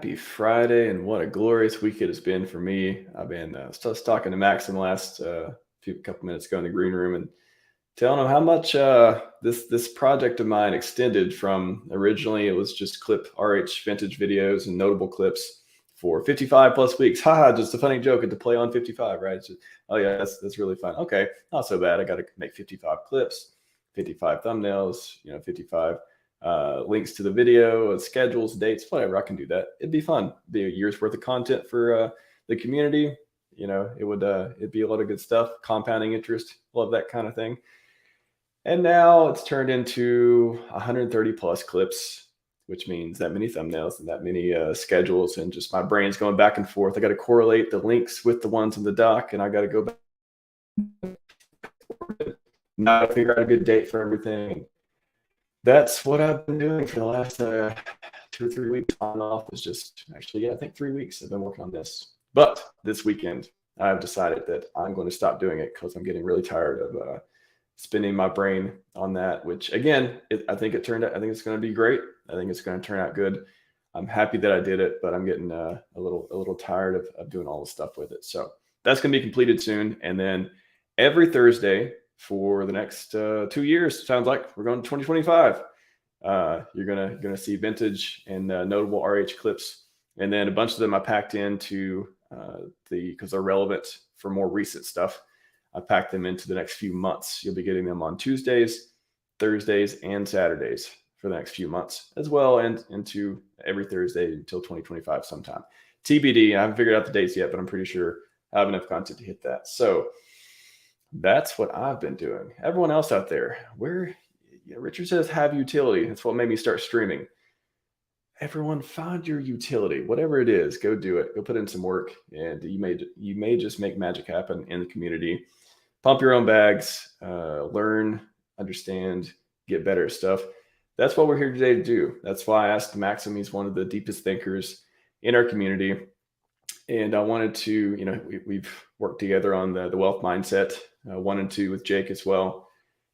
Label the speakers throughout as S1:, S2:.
S1: Happy Friday, and what a glorious week it has been for me. I've been just talking to Maxim last couple minutes ago in the green room and telling him how much this project of mine extended from originally it was just clip RH vintage videos and notable clips for 55 plus weeks. Haha, just a funny joke to play on 55, right? It's just, oh yeah, that's really fun. Okay, not so bad. I got to make 55 clips, 55 thumbnails, 55 links to the video, schedules, dates, whatever. I can do that. It'd be fun. It'd be a year's worth of content for the community. It'd be a lot of good stuff. Compounding interest, love that kind of thing. And now it's turned into 130 plus clips, which means that many thumbnails and that many schedules, and just my brain's going back and forth. I got to correlate the links with the ones in the doc, and I got to go back now to figure out a good date for everything. That's what I've been doing for the last 2 or 3 weeks on and off. Is just actually, I think 3 weeks I've been working on this. But this weekend, I've decided that I'm going to stop doing it because I'm getting really tired of spending my brain on that, which again, I think it's going to be great. I think it's going to turn out good. I'm happy that I did it, but I'm getting a little tired of doing all the stuff with it. So that's going to be completed soon. And then every Thursday for the next 2 years, sounds like we're going to 2025. You're gonna see vintage and notable RH clips, and then a bunch of them I packed into because they're relevant for more recent stuff. I packed them into the next few months. You'll be getting them on Tuesdays, Thursdays, and Saturdays for the next few months, as well, and into every Thursday until 2025 sometime. TBD. I haven't figured out the dates yet, but I'm pretty sure I have enough content to hit that. So that's what I've been doing. Everyone else out there, Richard says have utility. That's what made me start streaming. Everyone find your utility, whatever it is, go do it. Go put in some work, and you may just make magic happen in the community. Pump your own bags, learn, understand, get better at stuff. That's what we're here today to do. That's why I asked Maxim. He's one of the deepest thinkers in our community. And I wanted to, we've worked together on the wealth mindset 1 and 2 with Jake as well.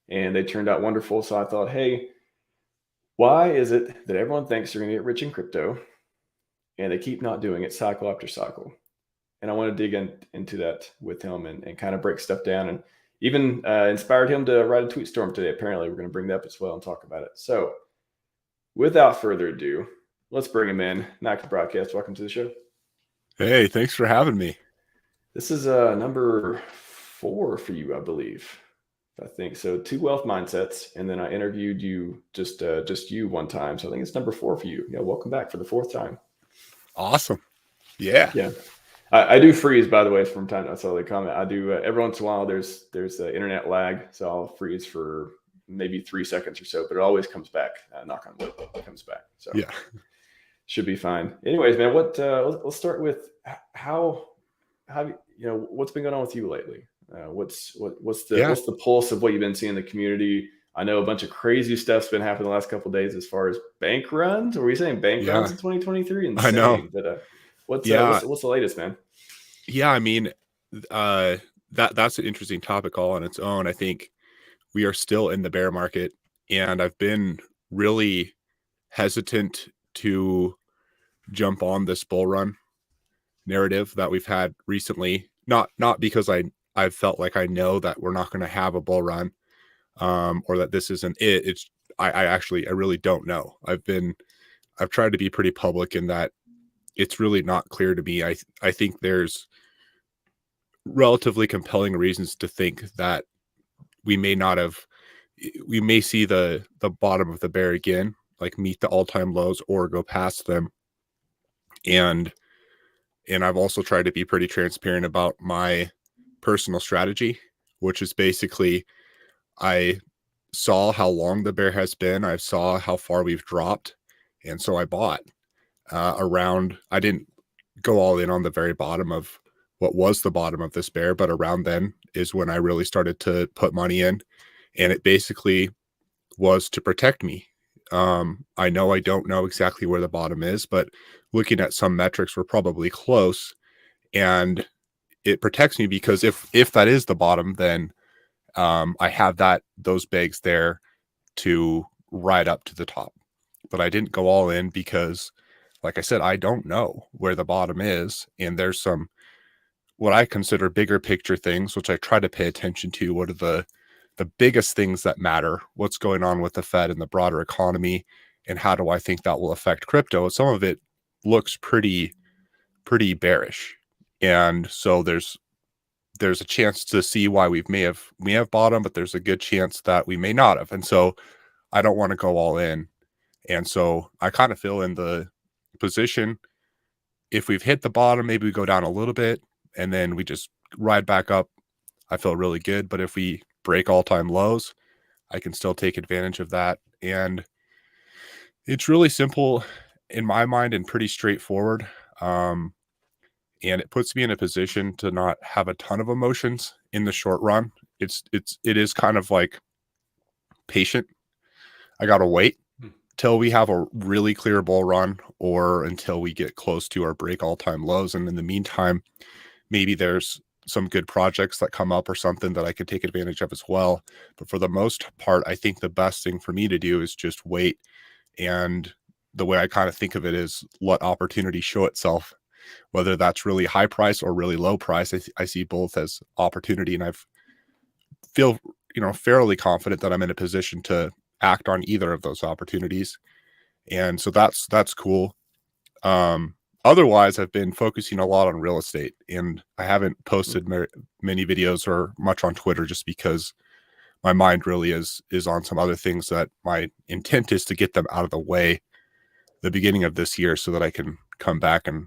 S1: And they turned out wonderful. So I thought, hey, why is it that everyone thinks they're going to get rich in crypto and they keep not doing it cycle after cycle? And I want to dig into that with him and kind of break stuff down, and even inspired him to write a tweet storm today. Apparently, we're going to bring that up as well and talk about it. So without further ado, let's bring him in. Maxim Broadcast, welcome to the show.
S2: Hey, thanks for having me.
S1: This is number 4 for you, I believe. I think so. 2 wealth mindsets, and then I interviewed you just you one time. So I think it's number 4 for you. Yeah, welcome back for the 4th time.
S2: Awesome. Yeah.
S1: I do freeze, by the way, from time to time. So they comment. I do every once in a while. There's internet lag, so I'll freeze for maybe 3 seconds or so, but it always comes back. Knock on wood, it comes back. So yeah, should be fine. Anyways, man, let's start with how what's been going on with you lately? What's the pulse of what you've been seeing in the community? I know a bunch of crazy stuff's been happening the last couple of days as far as bank runs. Are we saying bank runs in 2023? Insane.
S2: I know.
S1: But what's the latest, man?
S2: Yeah, I mean, that's an interesting topic all on its own. I think we are still in the bear market, and I've been really hesitant to jump on this bull run narrative that we've had recently. Not because I've felt like I know that we're not going to have a bull run, or that this isn't it. It's I really don't know. I've tried to be pretty public in that it's really not clear to me. I think there's relatively compelling reasons to think that we may see the bottom of the bear again, like meet the all-time lows or go past them. And I've also tried to be pretty transparent about my personal strategy, which is basically I saw how long the bear has been. I saw how far we've dropped. And so I bought I didn't go all in on the very bottom of what was the bottom of this bear, but around then is when I really started to put money in. And it basically was to protect me. I know I don't know exactly where the bottom is, but looking at some metrics, we're probably close. And it protects me because if that is the bottom, then I have those bags there to ride up to the top. But I didn't go all in because like I said, I don't know where the bottom is. And there's some, what I consider bigger picture things, which I try to pay attention to. What are the biggest things that matter? What's going on with the Fed and the broader economy? And how do I think that will affect crypto? Some of it looks pretty bearish. And so there's a chance to see why we may have bottomed, but there's a good chance that we may not have. And so I don't want to go all in. And so I kind of feel in the position, if we've hit the bottom, maybe we go down a little bit and then we just ride back up. I feel really good. But if we break all-time lows, I can still take advantage of that. And it's really simple in my mind and pretty straightforward. And it puts me in a position to not have a ton of emotions in the short run. It is kind of like patient. I got to wait till we have a really clear bull run or until we get close to our break all-time lows. And in the meantime, maybe there's some good projects that come up or something that I could take advantage of as well. But for the most part, I think the best thing for me to do is just wait. And the way I kind of think of it is let opportunity show itself, whether that's really high price or really low price. I see both as opportunity, and I feel, fairly confident that I'm in a position to act on either of those opportunities. And so that's cool. Otherwise, I've been focusing a lot on real estate, and I haven't posted many videos or much on Twitter just because my mind really is on some other things that my intent is to get them out of the way the beginning of this year so that I can come back and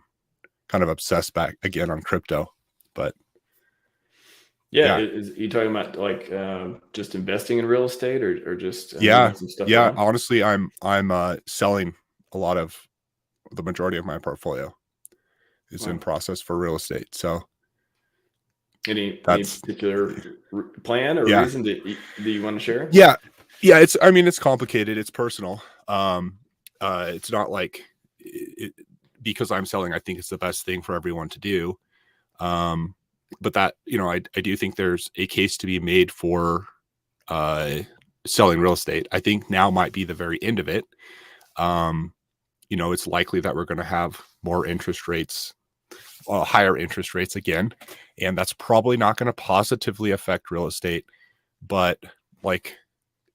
S2: kind of obsess back again on crypto. But
S1: yeah. Is you talking about like just investing in real estate or just
S2: yeah,
S1: some stuff
S2: yeah.
S1: around?
S2: Honestly, I'm selling a lot of the majority of my portfolio is in process for real estate. So
S1: any particular plan or reason that you want to share?
S2: Yeah. It's complicated. It's personal. It's not like because I'm selling, I think it's the best thing for everyone to do. But that, I do think there's a case to be made for selling real estate. I think now might be the very end of it. It's likely that we're going to have more interest rates, higher interest rates again, and that's probably not going to positively affect real estate. But like,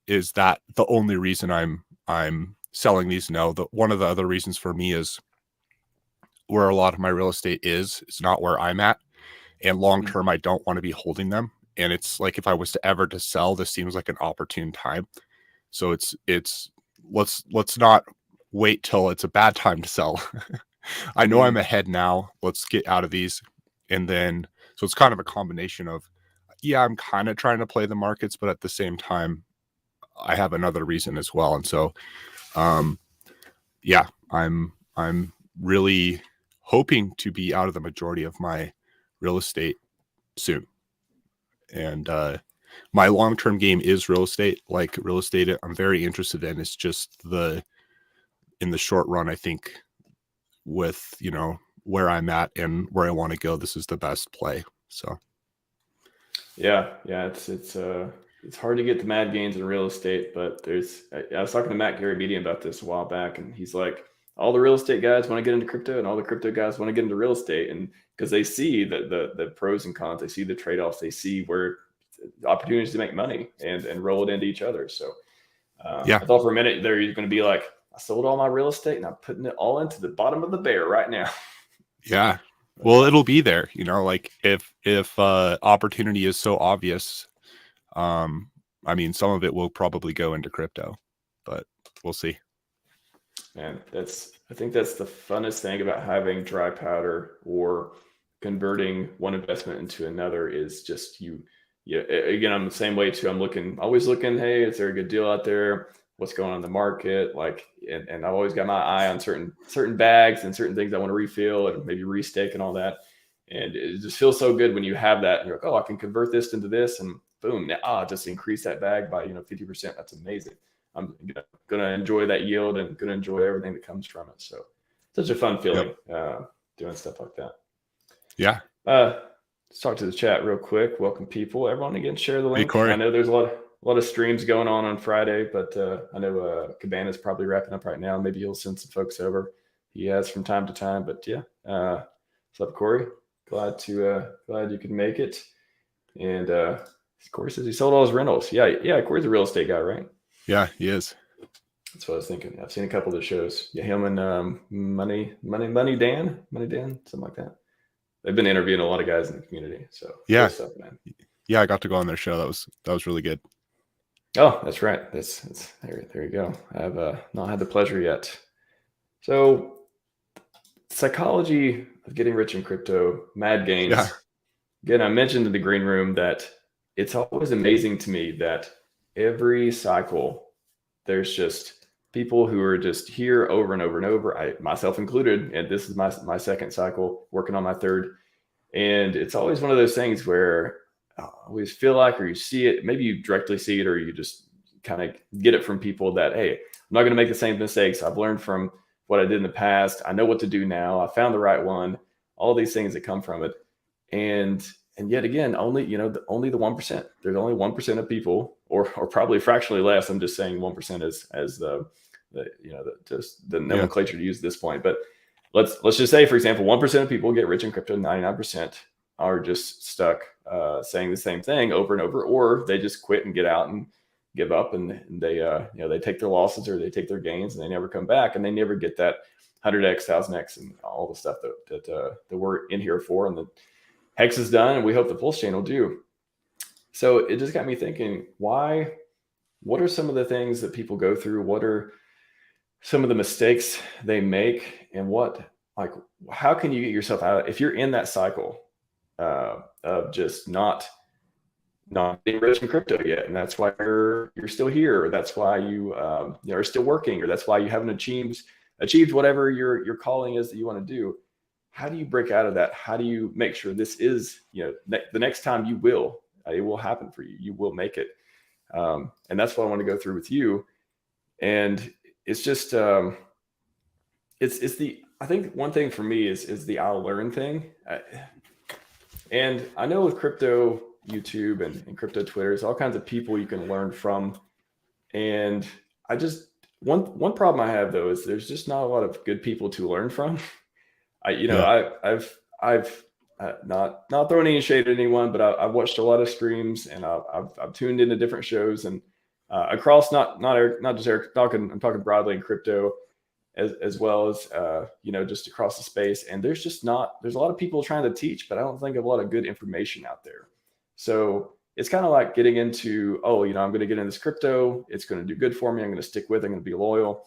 S2: is that the only reason I'm selling these? No. One of the other reasons for me is where a lot of my real estate is not where I'm at, and long term I don't want to be holding them. And it's like, if I was to ever to sell, this seems like an opportune time. So it's let's not wait till it's a bad time to sell. I know I'm ahead now. Let's get out of these. And then, so it's kind of a combination of, I'm kind of trying to play the markets, but at the same time, I have another reason as well. And so, I'm really hoping to be out of the majority of my real estate soon. And, my long-term game is real estate. Like, real estate, I'm very interested in. It's just in the short run, I think with, where I'm at and where I want to go, this is the best play. So. Yeah.
S1: It's hard to get the mad gains in real estate, but I was talking to Matt Garabedian about this a while back, and he's like, all the real estate guys want to get into crypto and all the crypto guys want to get into real estate. And because they see the pros and cons, they see the trade-offs, they see where opportunities to make money and roll it into each other. So I thought for a minute there you're going to be like, I sold all my real estate and I'm putting it all into the bottom of the bear right now.
S2: Yeah. Well, it'll be there, like if opportunity is so obvious, some of it will probably go into crypto, but we'll see.
S1: Man, I think that's the funnest thing about having dry powder or converting one investment into another is just again, I'm the same way too. I'm always looking, hey, is there a good deal out there? What's going on in the market? Like, and I've always got my eye on certain bags and certain things I want to refill and maybe restake and all that. And it just feels so good when you have that and you're like, oh, I can convert this into this, and boom, just increase that bag by 50%. That's amazing. I'm going to enjoy that yield and going to enjoy everything that comes from it. So such a fun feeling doing stuff like that.
S2: Yeah.
S1: Let's talk to the chat real quick. Welcome people. Everyone again, share the link. I know there's a lot of streams going on Friday, but I know Cabana's probably wrapping up right now. Maybe he'll send some folks over. he has from time to time. But yeah, what's up, Corey? Glad you could make it. And Corey says he sold all his rentals. Yeah. Corey's a real estate guy, right?
S2: Yeah, he is.
S1: That's what I was thinking. I've seen a couple of the shows. Yeah, him and Money Dan, something like that. They've been interviewing a lot of guys in the community. So
S2: yeah,
S1: stuff, man.
S2: Yeah, I got to go on their show. That was really good.
S1: Oh, that's right. That's there you go. I've not had the pleasure yet. So psychology of getting rich in crypto, mad gains.
S2: Yeah.
S1: Again, I mentioned in the green room that it's always amazing to me that every cycle there's just people who are just here over and over and over, I myself included, and this is my second cycle, working on my third. And it's always one of those things where I always feel like, or you see it, maybe you directly see it, or you just kind of get it from people that, hey, I'm not going to make the same mistakes. I've learned from what I did in the past. I know what to do now. I found the right one, all these things that come from it. And yet again, only the 1%. There's only 1% of people, or probably fractionally less. I'm just saying 1% as the nomenclature to use at this point. But let's just say, for example, 1% of people get rich in crypto. 99% are just stuck saying the same thing over and over, or they just quit and get out and give up, and they take their losses or they take their gains and they never come back, and they never get that 100x, 1000x, and all the stuff that we're in here for, and the Hex is done, and we hope the PulseChain will do. So it just got me thinking, what are some of the things that people go through? What are some of the mistakes they make, and how can you get yourself out if you're in that cycle of just not being rich in crypto yet, and that's why you're still here, or that's why you are still working, or that's why you haven't achieved whatever your calling is that you want to do. How do you break out of that? How do you make sure this is, the next time it will happen for you. You will make it. And that's what I want to go through with you. And it's just, I think one thing for me is the I'll learn thing. And I know with crypto YouTube and crypto Twitter, there's all kinds of people you can learn from. And one problem I have though, is there's just not a lot of good people to learn from. I've not throwing any shade at anyone, but I've watched a lot of streams, and I've tuned into different shows, and across not just Eric talking. I'm talking broadly in crypto, as well as just across the space. And there's a lot of people trying to teach, but I don't think a lot of good information out there. So it's kind of like getting into, I'm going to get in this crypto. It's going to do good for me. I'm going to stick with it. I'm going to be loyal.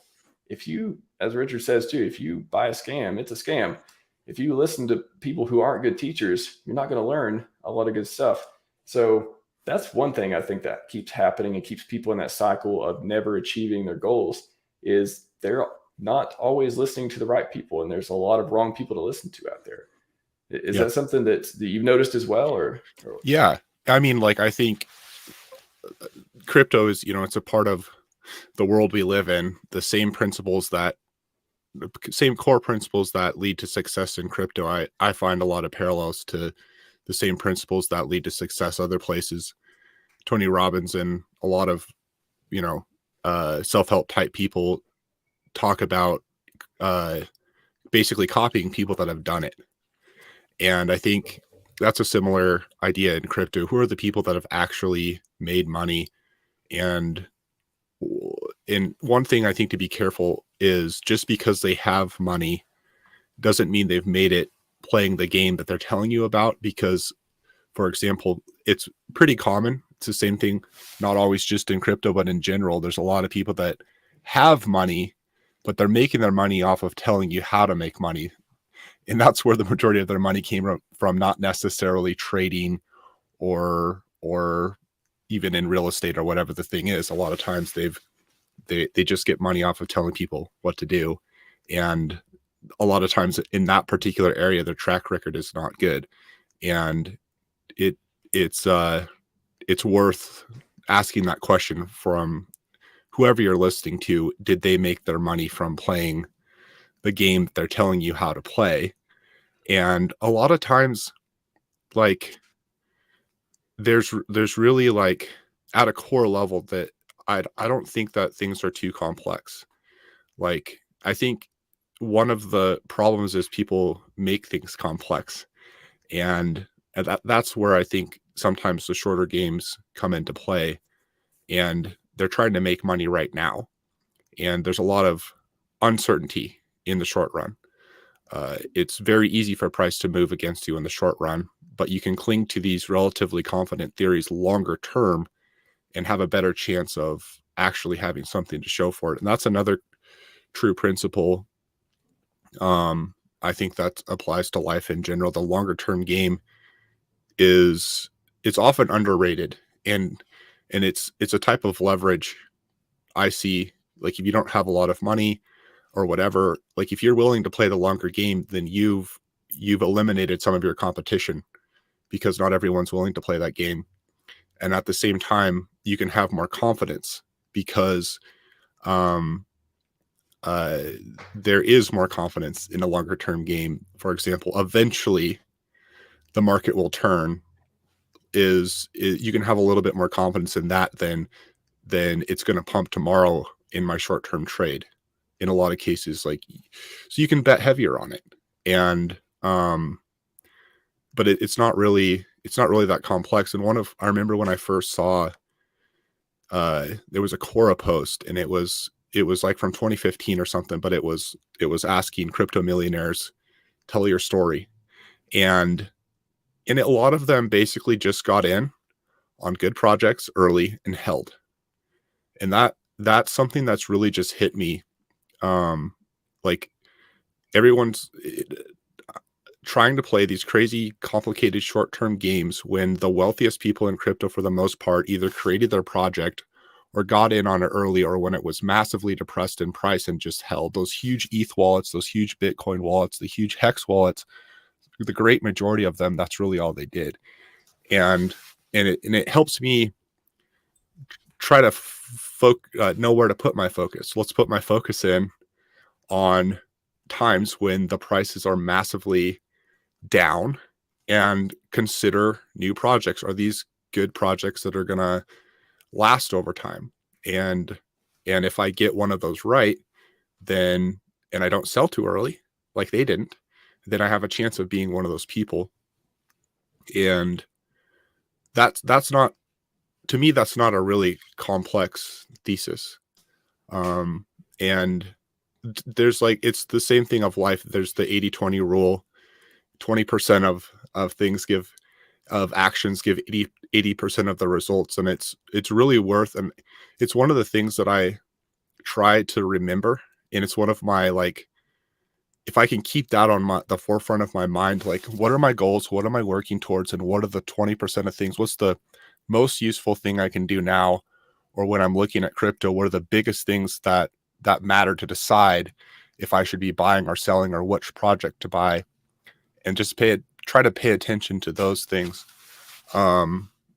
S1: If you, as Richard says too, if you buy a scam, it's a scam. If you listen to people who aren't good teachers, you're not going to learn a lot of good stuff. So that's one thing I think that keeps happening and keeps people in that cycle of never achieving their goals, is they're not always listening to the right people. And there's a lot of wrong people to listen to out there. Is that something that you've noticed as well? Or?
S2: Yeah. I mean, I think crypto is, it's a part of the world we live in. The same core principles that lead to success in crypto, I find a lot of parallels to the same principles that lead to success other places. Tony Robbins and a lot of self-help type people talk about basically copying people that have done it. And I think that's a similar idea in crypto. Who are the people that have actually made money? And one thing I think to be careful is, just because they have money doesn't mean they've made it playing the game that they're telling you about. Because, for example, it's pretty common. It's the same thing, not always just in crypto, but in general. There's a lot of people that have money, but they're making their money off of telling you how to make money. And that's where the majority of their money came from, not necessarily trading or even in real estate or whatever the thing is. A lot of times they just get money off of telling people what to do. And a lot of times in that particular area, their track record is not good. And it's worth asking that question from whoever you're listening to. Did they make their money from playing the game that they're telling you how to play? And a lot of times, there's really at a core level that I don't think that things are too complex. I think one of the problems is people make things complex, and that's where I think sometimes the shorter games come into play, and they're trying to make money right now, and there's a lot of uncertainty in the short run. It's very easy for price to move against you in the short run, but you can cling to these relatively confident theories longer term and have a better chance of actually having something to show for it. And that's another true principle. I think that applies to life in general. The longer term game it's often underrated, and it's a type of leverage I see. Like, if you don't have a lot of money or whatever, like if you're willing to play the longer game, then you've eliminated some of your competition, because not everyone's willing to play that game. And at the same time, you can have more confidence because there is more confidence in a longer term game. For example, eventually the market will turn. You can have a little bit more confidence in that than it's going to pump tomorrow in my short term trade. In a lot of cases, so you can bet heavier on it, and but it's not really that complex. And I remember when I first saw there was a Quora post, and it was like from 2015 or something, but it was asking crypto millionaires, tell your story, and a lot of them basically just got in on good projects early and held. And that's something that's really just hit me. Like, everyone's trying to play these crazy, complicated short-term games when the wealthiest people in crypto, for the most part, either created their project or got in on it early, or when it was massively depressed in price and just held. Those huge ETH wallets, those huge Bitcoin wallets, the huge HEX wallets, the great majority of them, that's really all they did. And it helps me try to know where to put my focus. Let's put my focus in on times when the prices are massively down, and consider new projects. Are these good projects that are going to last over time? And if I get one of those right, then, and I don't sell too early like they didn't, then I have a chance of being one of those people. And that's not, to me, that's not a really complex thesis. And there's it's the same thing of life. There's the 80-20 rule. 20% of things of actions give 80% of the results. And it's really worth, and it's one of the things that I try to remember. And it's one of my, if I can keep that on the forefront of my mind, what are my goals? What am I working towards? And what are the 20% of things? What's the most useful thing I can do now? Or when I'm looking at crypto, what are the biggest things that matter to decide if I should be buying or selling, or which project to buy? And just try to pay attention to those things.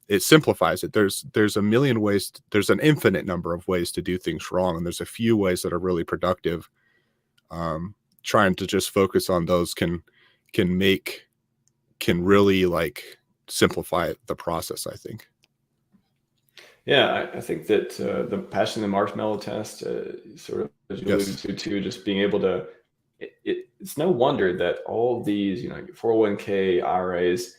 S2: It simplifies it. There's a million ways. There's an infinite number of ways to do things wrong, and there's a few ways that are really productive. Trying to just focus on those can really simplify the process, I think.
S1: Yeah, I think that the passion and marshmallow test, sort of as you alluded to too, just being able to, it's no wonder that all these, 401k, IRAs,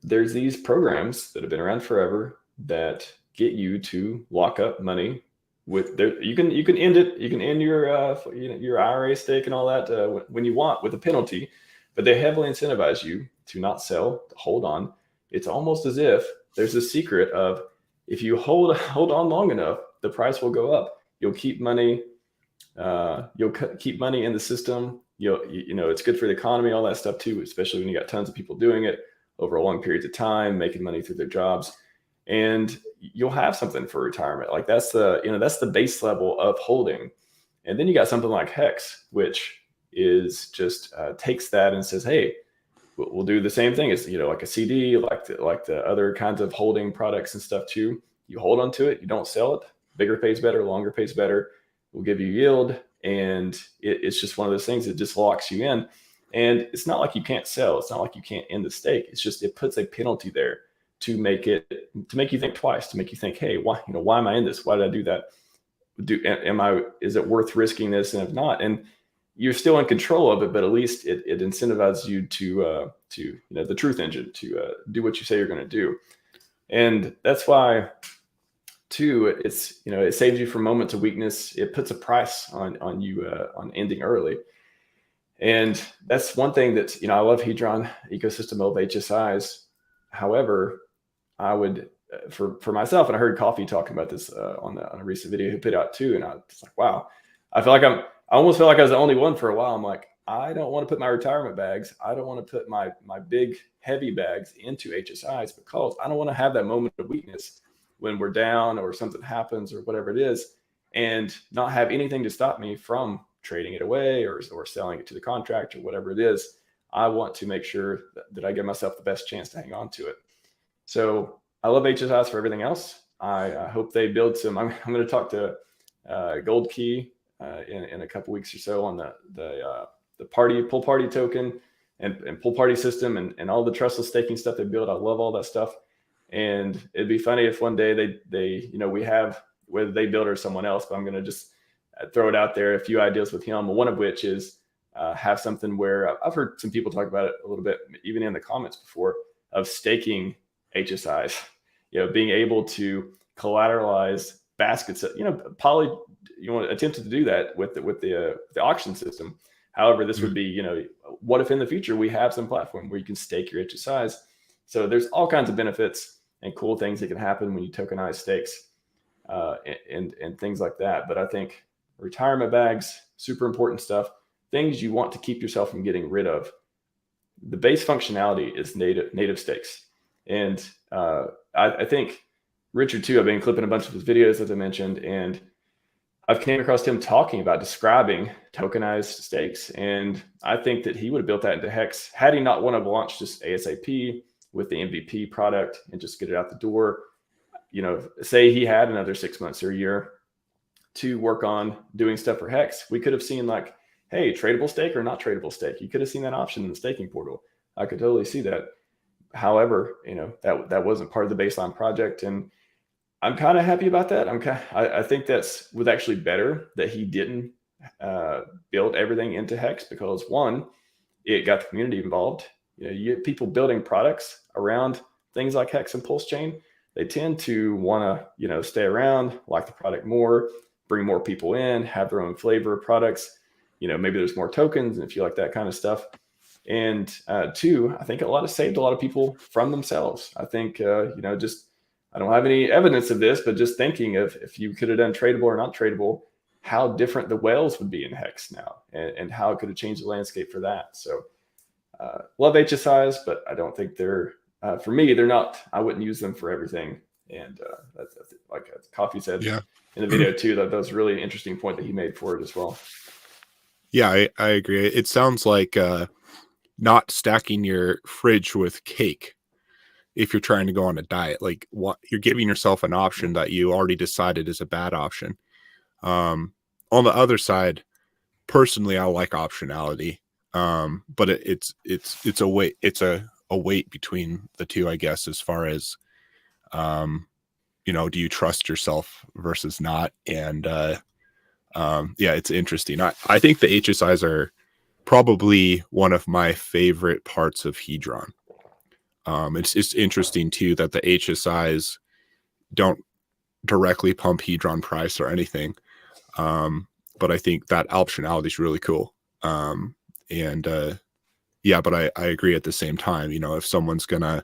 S1: there's these programs that have been around forever that get you to lock up money with you can end it, you can end your IRA stake and all that when you want, with a penalty, but they heavily incentivize you to not sell, to hold on. It's almost as if there's a secret of, if you hold on long enough, the price will go up. You'll keep money. You'll keep money in the system. It's good for the economy, all that stuff too, especially when you got tons of people doing it over a long period of time, making money through their jobs, and you'll have something for retirement. That's the base level of holding. And then you got something like HEX, which is just takes that and says, hey, we'll do the same thing as, like a CD, like the other kinds of holding products and stuff too. You hold on to it, you don't sell it. Bigger pays better, longer pays better. We'll give you yield. And it's just one of those things that just locks you in. And it's not like you can't sell. It's not like you can't end the stake. It's just, it puts a penalty there to make you think twice, to make you think, hey, why am I in this? Why did I do that? Is it worth risking this? And if not, and you're still in control of it, but at least it incentivizes you to the truth engine to do what you say you're going to do. And that's why too, it's, it saves you from moments of weakness. It puts a price on you on ending early. And that's one thing that, I love Hedron ecosystem of HSIs. However, I would, for myself, and I heard Coffee talking about this on a recent video he put out too. And I was like, wow, I almost feel like I was the only one for a while. I'm like, I don't want to put my retirement bags. I don't want to put my big heavy bags into HSIs because I don't want to have that moment of weakness when we're down or something happens or whatever it is, and not have anything to stop me from trading it away or selling it to the contract or whatever it is. I want to make sure that I give myself the best chance to hang on to it. So I love HSIs for everything else. I hope they build some. I'm going to talk to Gold Key in a couple weeks or so on the pool party token and pool party system and all the trustless staking stuff they build. I love all that stuff. And it'd be funny if one day they we have, whether they build or someone else, but I'm going to just throw it out there, a few ideas with him, one of which is have something where I've heard some people talk about it a little bit, even in the comments before, of staking HSIs, being able to collateralize baskets, Poly, attempted to do that with the auction system. However, this would be, what if in the future we have some platform where you can stake your HSIs? So there's all kinds of benefits and cool things that can happen when you tokenize stakes and things like that. But I think retirement bags, super important stuff, things you want to keep yourself from getting rid of. The base functionality is native stakes. And I think Richard too, I've been clipping a bunch of his videos, as I mentioned, and I've came across him talking about describing tokenized stakes. And I think that he would have built that into Hex had he not wanted to launch just ASAP with the MVP product and just get it out the door. Say he had another 6 months or a year to work on doing stuff for Hex, we could have seen like, hey, tradable stake or not tradable stake. You could have seen that option in the staking portal. I could totally see that. However, that wasn't part of the baseline project. And I'm kind of happy about that. I think that's was actually better that he didn't build everything into Hex, because one, it got the community involved. You get people building products around things like Hex and PulseChain. They tend to want to, stay around, like the product more, bring more people in, have their own flavor of products. Maybe there's more tokens, and if you like that kind of stuff. And two, I think saved a lot of people from themselves. I think, I don't have any evidence of this, but just thinking of if you could have done tradable or not tradable, how different the whales would be in Hex now, and how it could have changed the landscape for that. So love HSIs, but I don't think they're, for me, they're not, I wouldn't use them for everything. And that's like Coffee said in the video too, that was a really interesting point that he made for it as well.
S2: Yeah, I agree. It sounds like not stacking your fridge with cake if you're trying to go on a diet. Like, what you're giving yourself an option that you already decided is a bad option. On the other side, personally, I like optionality, but it's a weight. It's a weight between the two, I guess, as far as do you trust yourself versus not? And it's interesting. I think the HSIs are probably one of my favorite parts of Hedron. It's interesting too that the HSIs don't directly pump Hedron price or anything, but I think that optionality is really cool. But I agree at the same time. If someone's gonna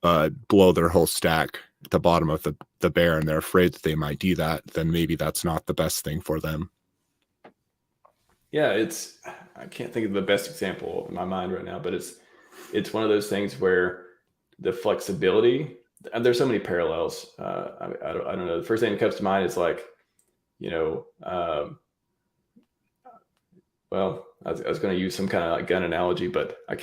S2: blow their whole stack at the bottom of the bear and they're afraid that they might do that, then maybe that's not the best thing for them.
S1: Yeah, I can't think of the best example in my mind right now, but it's one of those things where the flexibility, and there's so many parallels. I don't know. The first thing that comes to mind is like, well, I was going to use some kind of like gun analogy, but I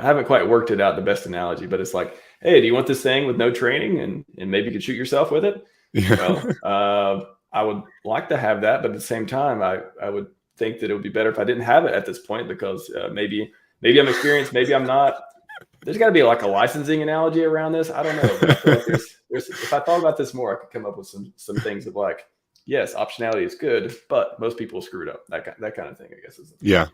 S1: haven't quite worked it out, the best analogy, but it's like, hey, do you want this thing with no training and maybe you could shoot yourself with it? Yeah. Well, I would like to have that, but at the same time, I would think that it would be better if I didn't have it at this point, because maybe I'm experienced, maybe I'm not. There's got to be like a licensing analogy around this. I don't know. But I feel like there's if I thought about this more, I could come up with some things of like, yes, optionality is good, but most people screwed up. That kind of thing, I guess. Is
S2: yeah.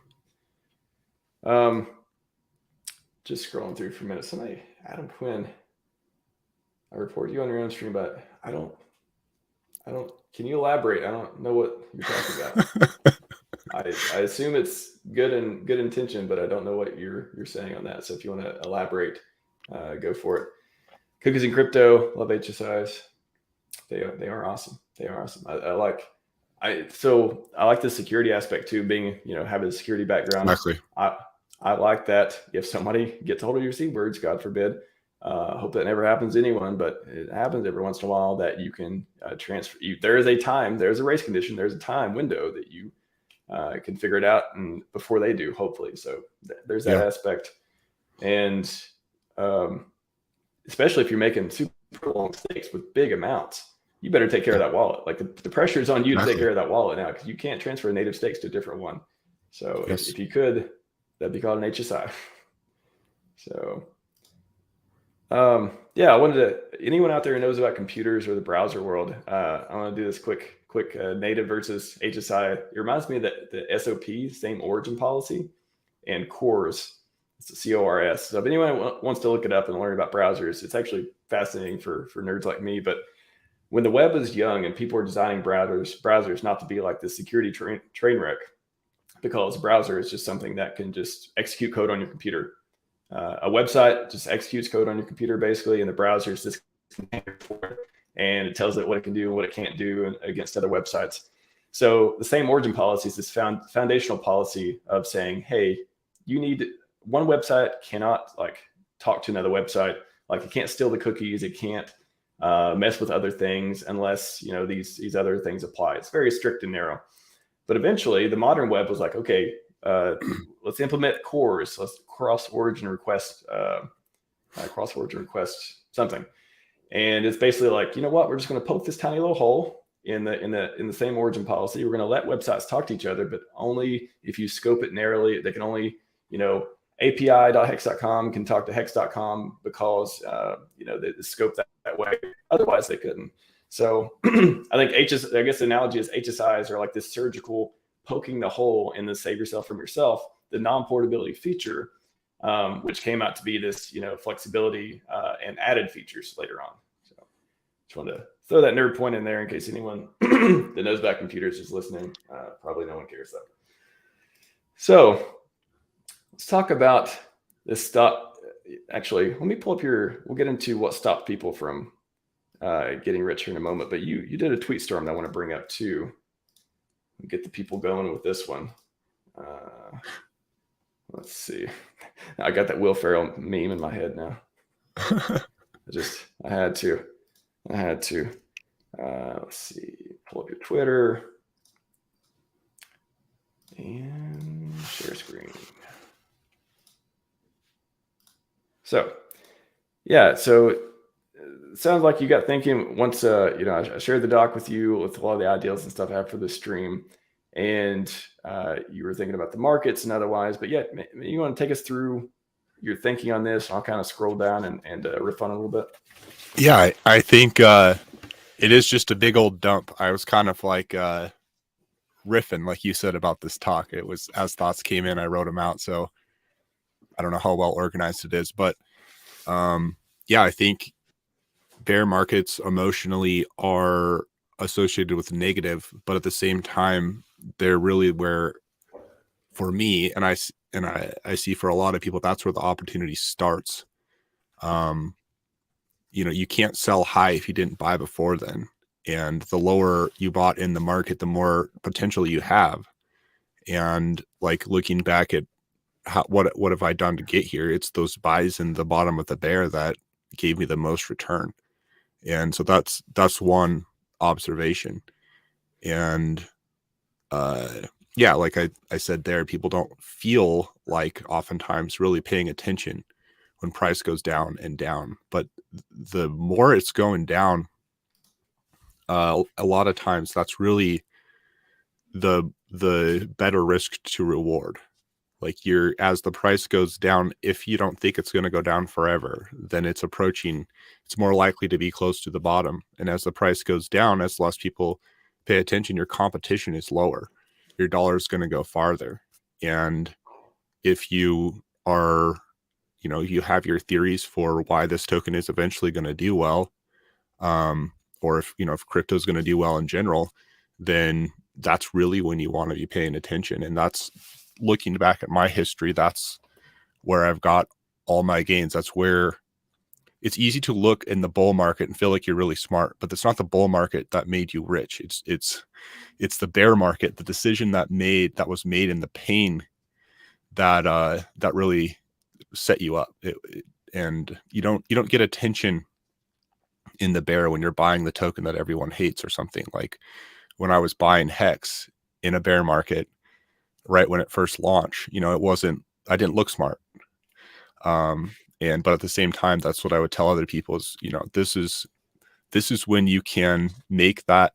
S1: Just scrolling through for a minute. Somebody, Adam Quinn, I report you on your own stream, but I don't. Can you elaborate? I don't know what you're talking about. I assume it's good intention, but I don't know what you're saying on that. So if you want to elaborate, go for it. Cookies and crypto, love HSIs. They are awesome. They are awesome. I like the security aspect too, being, having a security background.
S2: Exactly.
S1: I like that. If somebody gets hold of your seabirds, God forbid, hope that never happens to anyone, but it happens every once in a while, that you can transfer. There's a race condition, there's a time window that you can figure it out, and before they do, hopefully. So there's that aspect, and especially if you're making super long stakes with big amounts, you better take care of that wallet. Like the pressure is on you to take care of that wallet now, because you can't transfer native stakes to a different one. So if you could, that'd be called an HSI. So I wanted to, anyone out there who knows about computers or the browser world, I want to do this quick native versus HSI. It reminds me of the SOP, same origin policy, and CORS. It's the CORS. So if anyone wants to look it up and learn about browsers, it's actually fascinating for nerds like me. But when the web is young and people are designing browsers not to be like the security train wreck, because a browser is just something that can just execute code on your computer. A website just executes code on your computer basically, and the browser is this container for it, and it tells it what it can do and what it can't do against other websites. So the same origin policy is this foundational policy of saying, hey, you need one website cannot like talk to another website. Like it can't steal the cookies. It can't mess with other things unless, these other things apply. It's very strict and narrow. But eventually the modern web was like, okay, let's implement CORS. Let's cross origin request something. And it's basically like, you know what, we're just going to poke this tiny little hole in the same origin policy. We're going to let websites talk to each other, but only if you scope it narrowly. They can only, API.hex.com can talk to hex.com because, they scope that way. Otherwise they couldn't. So I think I guess the analogy is HSIs are like this surgical poking the hole in the save yourself from yourself, the non-portability feature, which came out to be this, flexibility and added features later on. So just wanted to throw that nerd point in there in case anyone that knows about computers is listening. Probably no one cares though. So let's talk about this stop. Actually, let me pull up we'll get into what stopped people from getting rich here in a moment. But you did a tweet storm that I want to bring up too. Get the people going with this one. Let's see. I got that Will Ferrell meme in my head now. I had to. Let's see. Pull up your Twitter and share screen. So it sounds like you got thinking once, I shared the doc with you with a lot of the ideas and stuff I have for the stream, and you were thinking about the markets and otherwise, but yeah, you want to take us through your thinking on this? I'll kind of scroll down and riff on it a little bit.
S2: Yeah, I think it is just a big old dump. I was kind of like riffing, like you said, about this talk. It was as thoughts came in, I wrote them out. So I don't know how well organized it is, but I think bear markets emotionally are associated with negative, but at the same time, they're really where, for me, and I see for a lot of people, that's where the opportunity starts. You can't sell high if you didn't buy before then. And the lower you bought in the market, the more potential you have. And like looking back at what have I done to get here? It's those buys in the bottom of the bear that gave me the most return. And so that's one observation. And like I said there, people don't feel like oftentimes really paying attention when price goes down and down. But the more it's going down, a lot of times that's really the better risk to reward. Like as the price goes down, if you don't think it's going to go down forever, then it's more likely to be close to the bottom. And as the price goes down, as less people pay attention, your competition is lower. Your dollar is going to go farther. And if you are, you know, you have your theories for why this token is eventually going to do well, or if, you know, if crypto is going to do well in general, then that's really when you want to be paying attention. And that's, looking back at my history, that's where I've got all my gains. That's where it's easy to look in the bull market and feel like you're really smart, but it's not the bull market that made you rich. It's the bear market, the decision that was made in the pain that really set you up. And you don't get attention in the bear when you're buying the token that everyone hates or something. Like when I was buying Hex in a bear market, right when it first launched, you know, I didn't look smart. But at the same time, that's what I would tell other people is, you know, this is when you can make that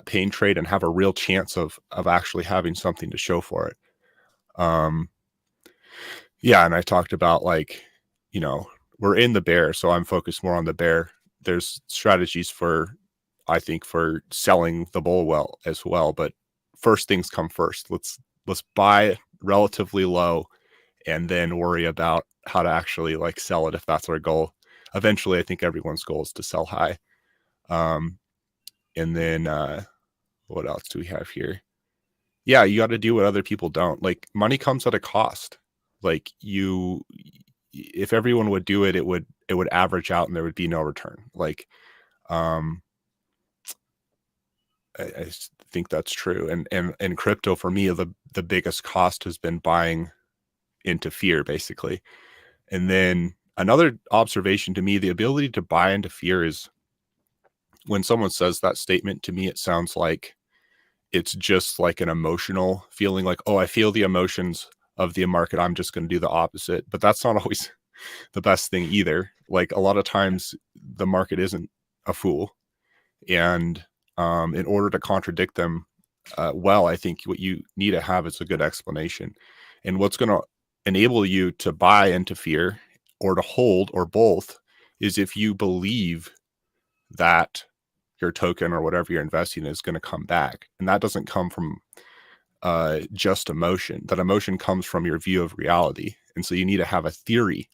S2: pain trade and have a real chance of actually having something to show for it. Yeah. And I talked about, like, you know, we're in the bear, so I'm focused more on the bear. There's strategies I think for selling the bull well as well, but first things come first. Let's buy relatively low and then worry about how to actually like sell it if that's our goal. Eventually, I think everyone's goal is to sell high. And then what else do we have here? Yeah, you got to do what other people don't. Like, money comes at a cost. Like, if everyone would do it, it would average out and there would be no return. Like, I think that's true. And crypto for me, the biggest cost has been buying into fear, basically. And then another observation to me, the ability to buy into fear is, when someone says that statement to me, it sounds like it's just like an emotional feeling, like, oh, I feel the emotions of the market, I'm just going to do the opposite. But that's not always the best thing either. Like, a lot of times the market isn't a fool. And in order to contradict them well, I think what you need to have is a good explanation. And what's going to enable you to buy into fear or to hold or both is if you believe that your token or whatever you're investing in is going to come back. And that doesn't come from just emotion. That emotion comes from your view of reality. And so you need to have a theory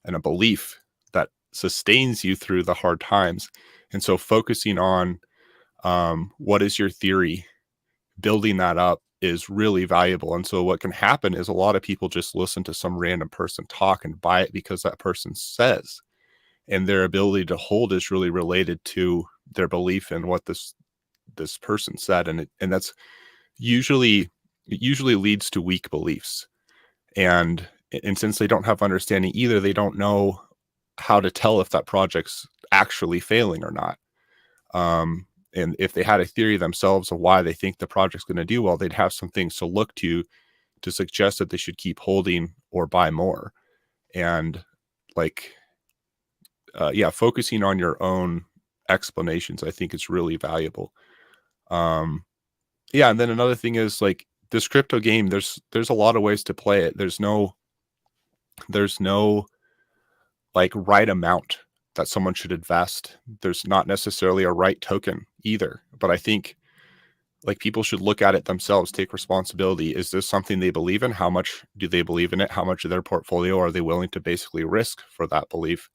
S2: and a belief that sustains you through the hard times. And so focusing on what is your theory, building that up is really valuable. And so what can happen is a lot of people just listen to some random person talk and buy it because that person says, and their ability to hold is really related to their belief in what this person said. And that's usually leads to weak beliefs. And since they don't have understanding either, they don't know how to tell if that project's actually failing or not. And if they had a theory themselves of why they think the project's going to do well, they'd have some things to look to suggest that they should keep holding or buy more. And like, focusing on your own explanations, I think, is really valuable. And then another thing is, like, this crypto game, there's a lot of ways to play it. There's no like right amount that someone should invest. There's not necessarily a right token either, but I think, like, people should look at it themselves, take responsibility. Is this something they believe in? How much do they believe in it? How much of their portfolio are they willing to basically risk for that belief?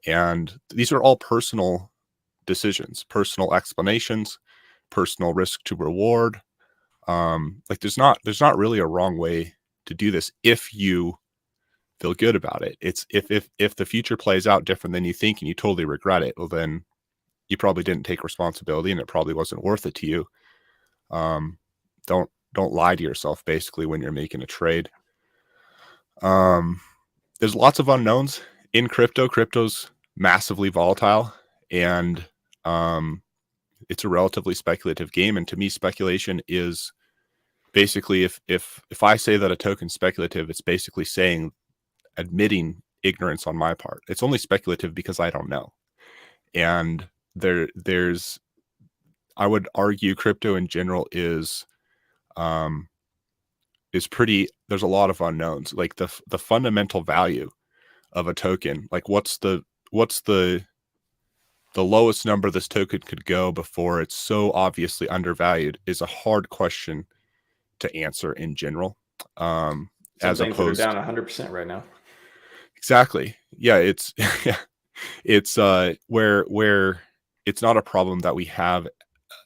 S2: And these are all personal decisions, personal explanations, personal risk to reward. Like, there's not really a wrong way to do this if you feel good about it. It's if the future plays out different than you think and you totally regret it, well, then you probably didn't take responsibility and it probably wasn't worth it to you. Don't lie to yourself, basically, when you're making a trade. There's lots of unknowns in crypto. Crypto's massively volatile, and it's a relatively speculative game. And to me, speculation is basically, if I say that a token's speculative, it's basically admitting ignorance on my part. It's only speculative because I don't know. And there's I would argue crypto in general is pretty, there's a lot of unknowns. Like the fundamental value of a token, like what's the the lowest number this token could go before it's so obviously undervalued is a hard question to answer in general.
S1: Some
S2: As
S1: things that are
S2: opposed,
S1: down 100% right now.
S2: exactly, yeah, it's yeah, it's where it's not a problem that we have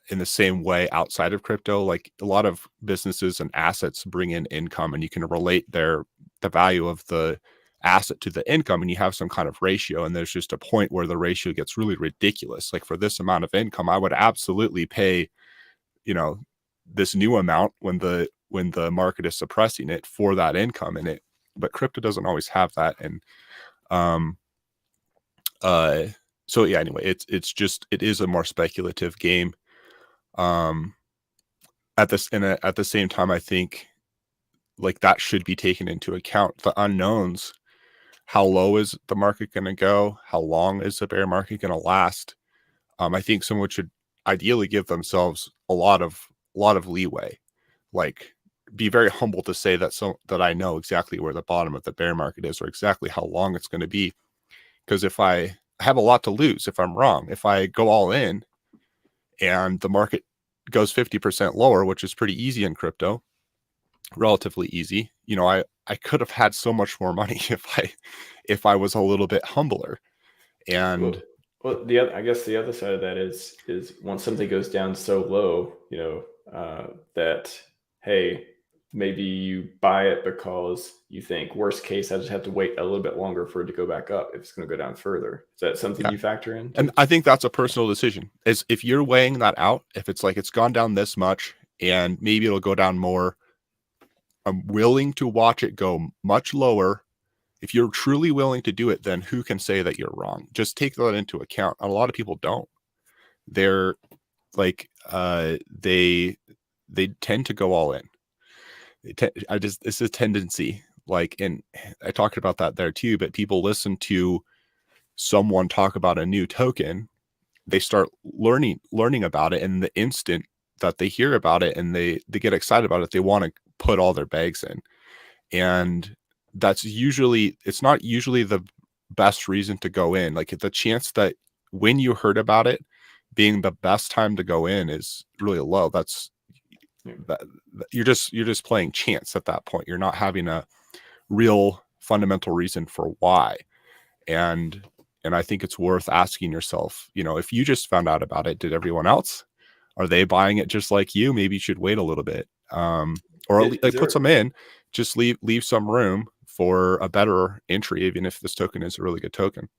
S2: in the same way outside of crypto. Like a lot of businesses and assets bring in income, and you can relate the value of the asset to the income, and you have some kind of ratio, and there's just a point where the ratio gets really ridiculous. Like for this amount of income, I would absolutely pay, you know, this new amount when the market is suppressing it for that income in it. But crypto doesn't always have that. And so yeah, anyway, it is a more speculative game. At the same time, I think like that should be taken into account. The unknowns: how low is the market going to go? How long is the bear market going to last? I think someone should ideally give themselves a lot of leeway. Like, be very humble to say that I know exactly where the bottom of the bear market is, or exactly how long it's going to be. Because if I have a lot to lose if I'm wrong, if I go all in and the market goes 50% lower, which is pretty easy in crypto, relatively easy, I could have had so much more money if I was a little bit humbler. And
S1: well, I guess the other side of that is once something goes down so low, that, hey, maybe you buy it because you think worst case, I just have to wait a little bit longer for it to go back up if it's going to go down further. Is that something you factor in?
S2: And I think that's a personal decision. Is if you're weighing that out, if it's like it's gone down this much and maybe it'll go down more, I'm willing to watch it go much lower. If you're truly willing to do it, then who can say that you're wrong? Just take that into account. And a lot of people don't. They're like, they tend to go all in. It's a tendency. Like, and I talked about that there too, but people listen to someone talk about a new token, they start learning about it, and the instant that they hear about it and they get excited about it, they want to put all their bags in. And it's not usually the best reason to go in. Like the chance that when you heard about it being the best time to go in is really low. You're just playing chance at that point. You're not having a real fundamental reason for why. And I think it's worth asking yourself, if you just found out about it, did everyone else? Are they buying it just like you? Maybe you should wait a little bit, or put some in. Just leave some room for a better entry, even if this token is a really good token.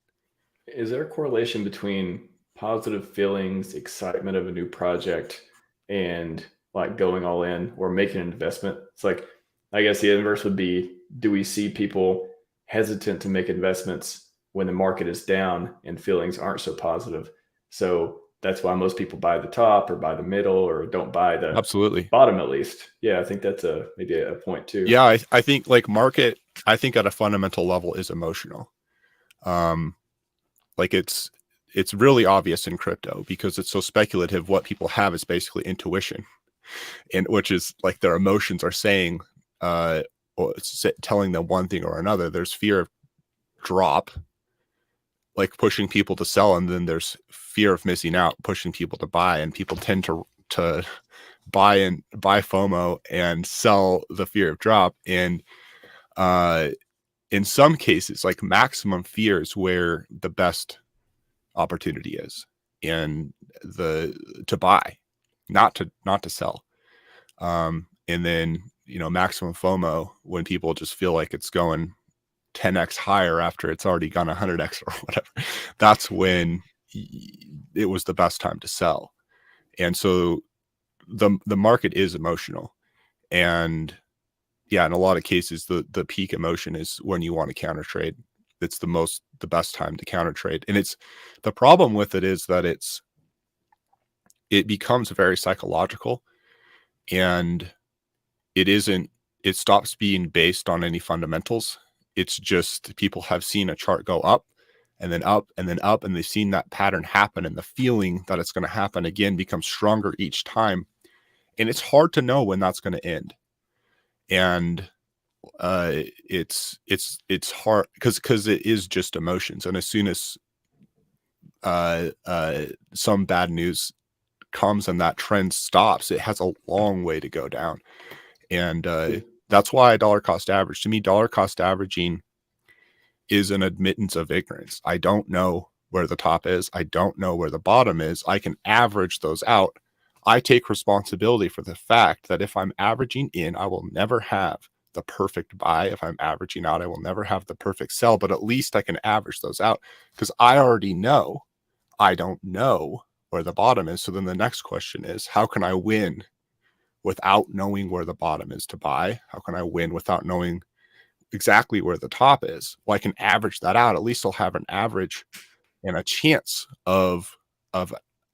S1: Is there a correlation between positive feelings, excitement of a new project, and like going all in or making an investment? It's like, I guess the inverse would be, do we see people hesitant to make investments when the market is down and feelings aren't so positive? So that's why most people buy the top or buy the middle or don't buy the
S2: Absolutely
S1: bottom, at least. Yeah, I think that's maybe a point too.
S2: Yeah, I think like market, I think at a fundamental level is emotional. Like it's really obvious in crypto because it's so speculative. What people have is basically intuition, and which is like their emotions are saying, or telling them one thing or another. There's fear of drop, like pushing people to sell, and then there's fear of missing out, pushing people to buy, and people tend to buy FOMO and sell the fear of drop. And in some cases, like maximum fear is where the best opportunity is, and to buy, not to sell. And then maximum FOMO, when people just feel like it's going 10x higher after it's already gone 100x or whatever, that's when it was the best time to sell. And so the market is emotional, and yeah, in a lot of cases the peak emotion is when you want to counter trade. It's the best time to counter trade. And it's the problem with it is that it becomes very psychological, and it stops being based on any fundamentals. It's just people have seen a chart go up and then up and then up, and they've seen that pattern happen, and the feeling that it's going to happen again becomes stronger each time. And it's hard to know when that's going to end. And it's hard because it is just emotions. And as soon as some bad news comes and that trend stops, it has a long way to go down. And that's why dollar cost average, to me, dollar cost averaging is an admittance of ignorance. I don't know where the top is. I don't know where the bottom is. I can average those out. I take responsibility for the fact that if I'm averaging in, I will never have the perfect buy. If I'm averaging out, I will never have the perfect sell, but at least I can average those out because I already know I don't know where the bottom is. So then the next question is, how can I win without knowing where the bottom is to buy? How can I win without knowing exactly where the top is? Well, I can average that out. At least I'll have an average and a chance of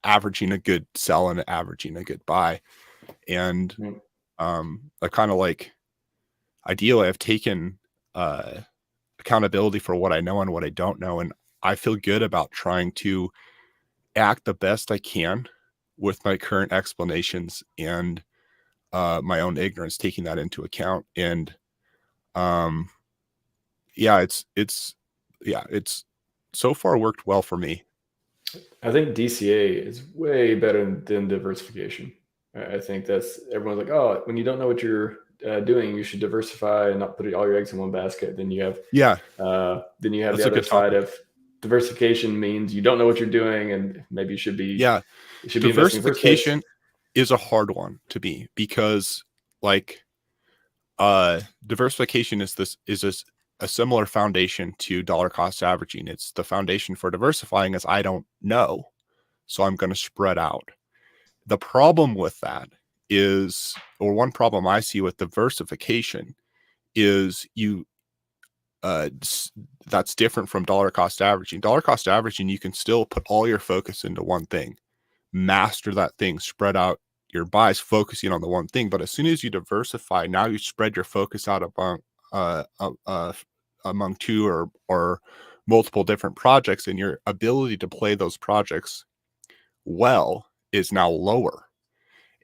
S2: averaging a good sell and averaging a good buy. And I kind of like, ideally, I've taken accountability for what I know and what I don't know, and I feel good about trying to act the best I can with my current explanations and my own ignorance, taking that into account. And it's so far worked well for me.
S1: I think DCA is way better than diversification. I think that's, everyone's like, oh, when you don't know what you're doing, you should diversify and not put all your eggs in one basket. Then you have the other side of diversification means you don't know what you're doing, and maybe you should be
S2: diversification is a hard one to me because like diversification is a similar foundation to dollar cost averaging. It's the foundation for diversifying is I don't know, so I'm going to spread out. The problem with that is, or one problem I see with diversification is that's different from dollar cost averaging. Dollar cost averaging, you can still put all your focus into one thing, master that thing, spread out your buys, focusing on the one thing. But as soon as you diversify, now you spread your focus out among two or multiple different projects, and your ability to play those projects well is now lower.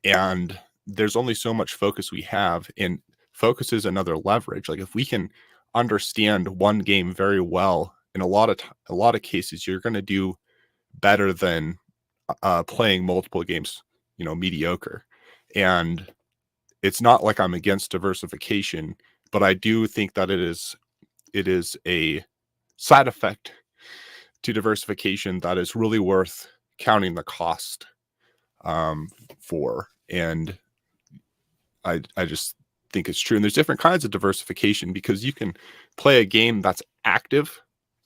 S2: And there's only so much focus we have, and focus is another leverage. Like if we can understand one game very well, in a lot of cases, you're going to do better than playing multiple games, mediocre. And it's not like I'm against diversification, but I do think that it is a side effect to diversification that is really worth counting the cost for. And I just think it's true. And there's different kinds of diversification because you can play a game that's active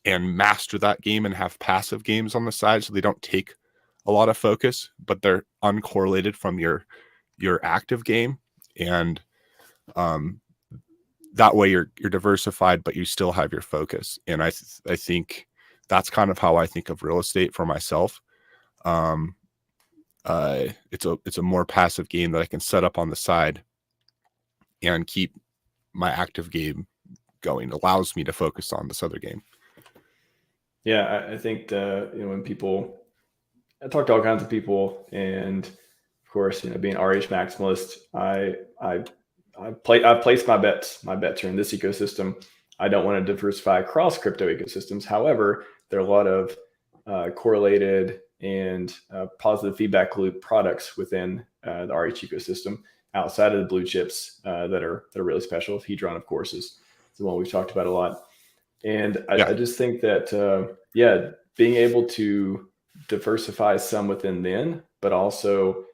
S2: and master that game and have passive games on the side, so they don't take a lot of focus, but they're uncorrelated from your active game. And that way you're diversified, but you still have your focus. And I think that's kind of how I think of real estate for myself. It's a more passive game that I can set up on the side and keep my active game going. It allows me to focus on this other game.
S1: Yeah, I think when I talk to all kinds of people, and of course, being RH maximalist, I've placed my bets. My bets are in this ecosystem. I don't want to diversify across crypto ecosystems. However, there are a lot of correlated and positive feedback loop products within the RH ecosystem outside of the blue chips that are really special. Hedron, of course, is the one we've talked about a lot. And I just think that, being able to diversify some within then, but also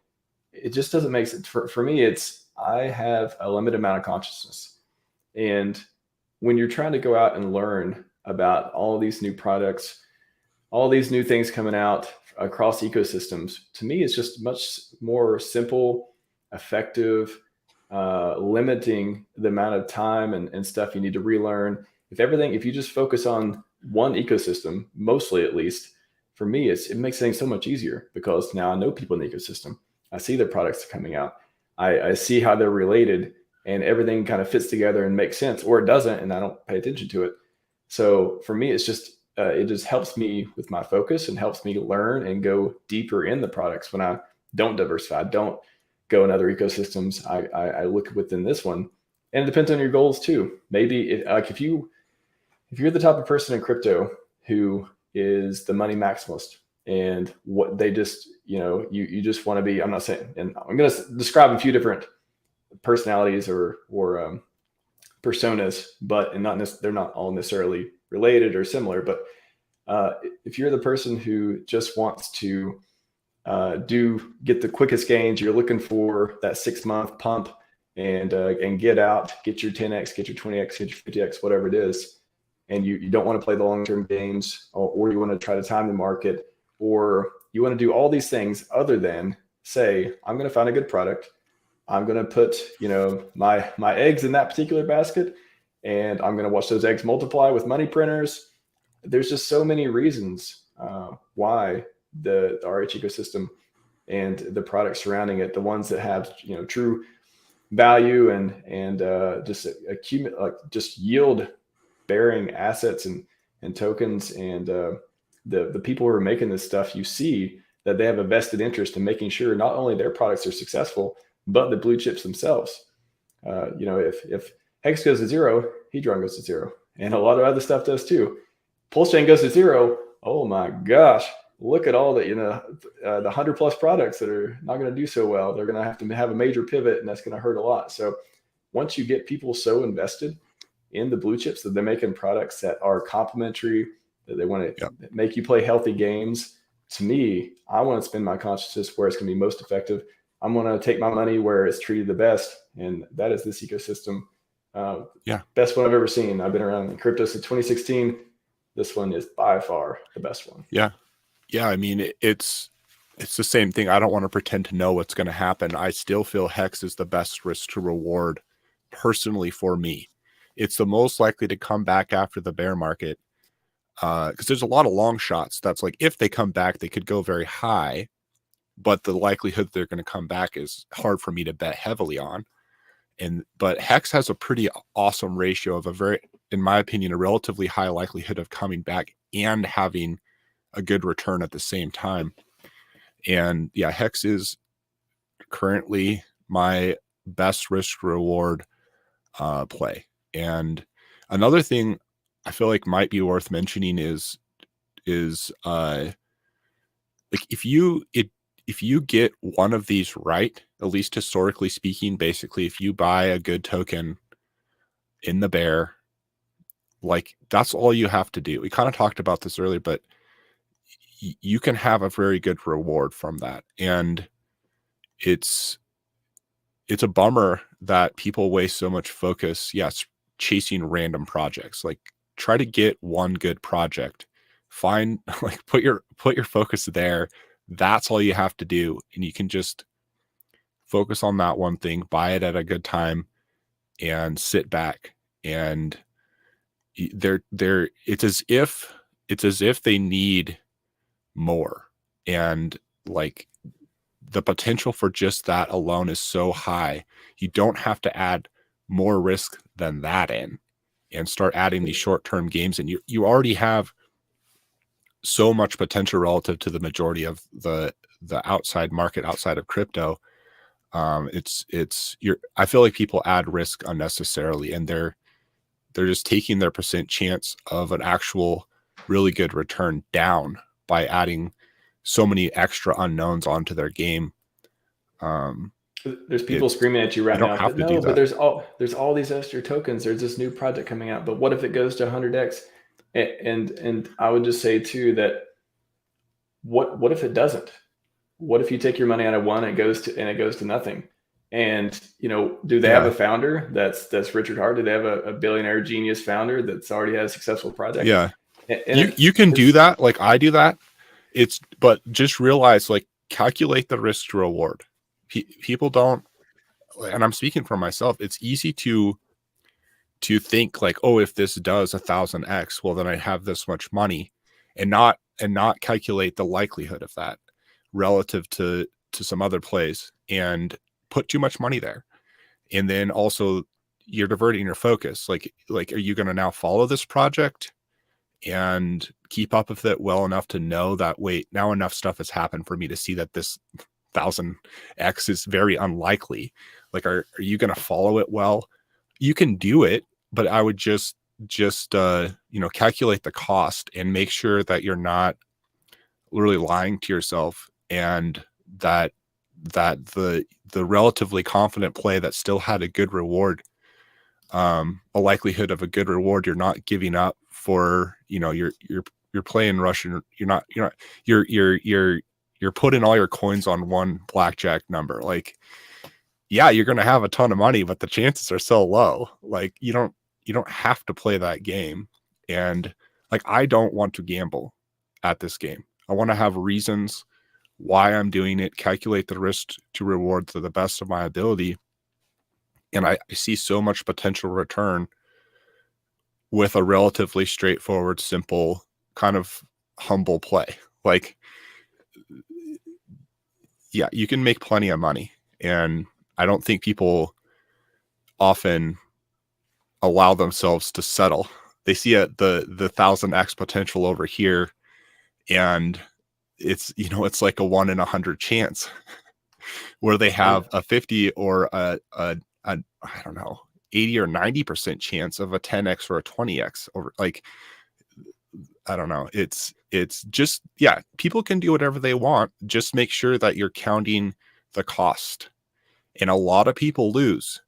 S1: it just doesn't make sense. For me, I have a limited amount of consciousness. And when you're trying to go out and learn about all these new products, all these new things coming out across ecosystems, to me, it's just much more simple, effective, limiting the amount of time and stuff you need to relearn. If you just focus on one ecosystem, mostly at least, for me, it makes things so much easier because now I know people in the ecosystem. I see their products coming out. I see how they're related, and everything kind of fits together and makes sense, or it doesn't, and I don't pay attention to it. So for me, it's just it just helps me with my focus and helps me learn and go deeper in the products. When I don't diversify, I don't go in other ecosystems. I look within this one, and it depends on your goals too. Maybe if you're the type of person in crypto who is the money maximalist, and what they just, you just want to be, I'm not saying, and I'm going to describe a few different personalities or personas, but they're not all necessarily related or similar. But if you're the person who just wants to get the quickest gains, you're looking for that 6-month pump and get out, get your 10x, get your 20x, get your 50x, whatever it is, and you don't want to play the long-term games, or you want to try to time the market, or you want to do all these things other than say, I'm going to find a good product. I'm going to put, my eggs in that particular basket, and I'm going to watch those eggs multiply with money printers. There's just so many reasons why the RH ecosystem and the products surrounding it, the ones that have, true value and just accumulate, like just yield bearing assets and tokens, and the people who are making this stuff, you see that they have a vested interest in making sure not only their products are successful, but the blue chips themselves. If Hex goes to zero, Hedron goes to zero, and a lot of other stuff does too. PulseChain goes to zero. Oh my gosh, look at all the the 100+ products that are not going to do so well. They're going to have a major pivot, and that's going to hurt a lot. So once you get people so invested in the blue chips that they're making products that are complementary, that they want to make you play healthy games, to me, I want to spend my consciousness where it's going to be most effective. I'm going to take my money where it's treated the best, and that is this ecosystem. Best one I've ever seen. I've been around in crypto since 2016. This one is by far the best one.
S2: Yeah. I mean, it's the same thing. I don't want to pretend to know what's going to happen. I still feel Hex is the best risk to reward personally for me. It's the most likely to come back after the bear market, because there's a lot of long shots. That's like, if they come back, they could go very high, but the likelihood they're going to come back is hard for me to bet heavily on. But Hex has a pretty awesome ratio of in my opinion, a relatively high likelihood of coming back and having a good return at the same time. And yeah, Hex is currently my best risk reward play. And another thing I feel like might be worth mentioning is like if you get one of these right, at least historically speaking, basically if you buy a good token in the bear, like that's all you have to do. We kind of talked about this earlier, but you can have a very good reward from that. And it's a bummer that people waste so much focus, chasing random projects. Like, try to get one good project, find, like, put your focus there. That's all you have to do. And you can just focus on that one thing, buy it at a good time, and sit back. And it's as if they need more. And like, the potential for just that alone is so high. You don't have to add more risk than that in and start adding these short-term games. And you already have so much potential relative to the majority of the outside market, outside of crypto. I feel like people add risk unnecessarily, and they're just taking their percent chance of an actual really good return down by adding so many extra unknowns onto their game.
S1: There's people screaming at you right now. But there's all these extra tokens. There's this new project coming out. But what if it goes to 100x? And I would just say too that what if it doesn't? What if you take your money out of one and it goes to nothing? And do they have a founder that's Richard Hart? Do they have a billionaire genius founder that's already had a successful project?
S2: Yeah, you can do that. Like, I do that. But just realize, like, calculate the risk to reward. People don't, and I'm speaking for myself, it's easy to think like, oh, if this does 1,000x, well, then I have this much money, and not calculate the likelihood of that relative to some other plays, and put too much money there. And then also you're diverting your focus. Like, are you going to now follow this project and keep up with it well enough to know that, wait, now enough stuff has happened for me to see that this 1,000x is very unlikely? Like, are you going to follow it well? You can do it, but I would just calculate the cost and make sure that you're not really lying to yourself, and that the relatively confident play that still had a good reward, a likelihood of a good reward, you're not giving up for, you're playing Russian. You're putting all your coins on one blackjack number. Like, yeah, you're going to have a ton of money, but the chances are so low. Like, you don't have to play that game. And like, I don't want to gamble at this game. I want to have reasons why I'm doing it, calculate the risk to reward to the best of my ability. And I see so much potential return with a relatively straightforward, simple, kind of humble play. Like, yeah, you can make plenty of money. And I don't think people often allow themselves to settle. They see the 1000x potential over here, and it's, it's like a 1 in 100 chance where they have a 50 or a I don't know, 80 or 90% chance of a 10x or a 20x over. Like, I don't know. It's just, yeah, people can do whatever they want. Just make sure that you're counting the cost. And a lot of people lose.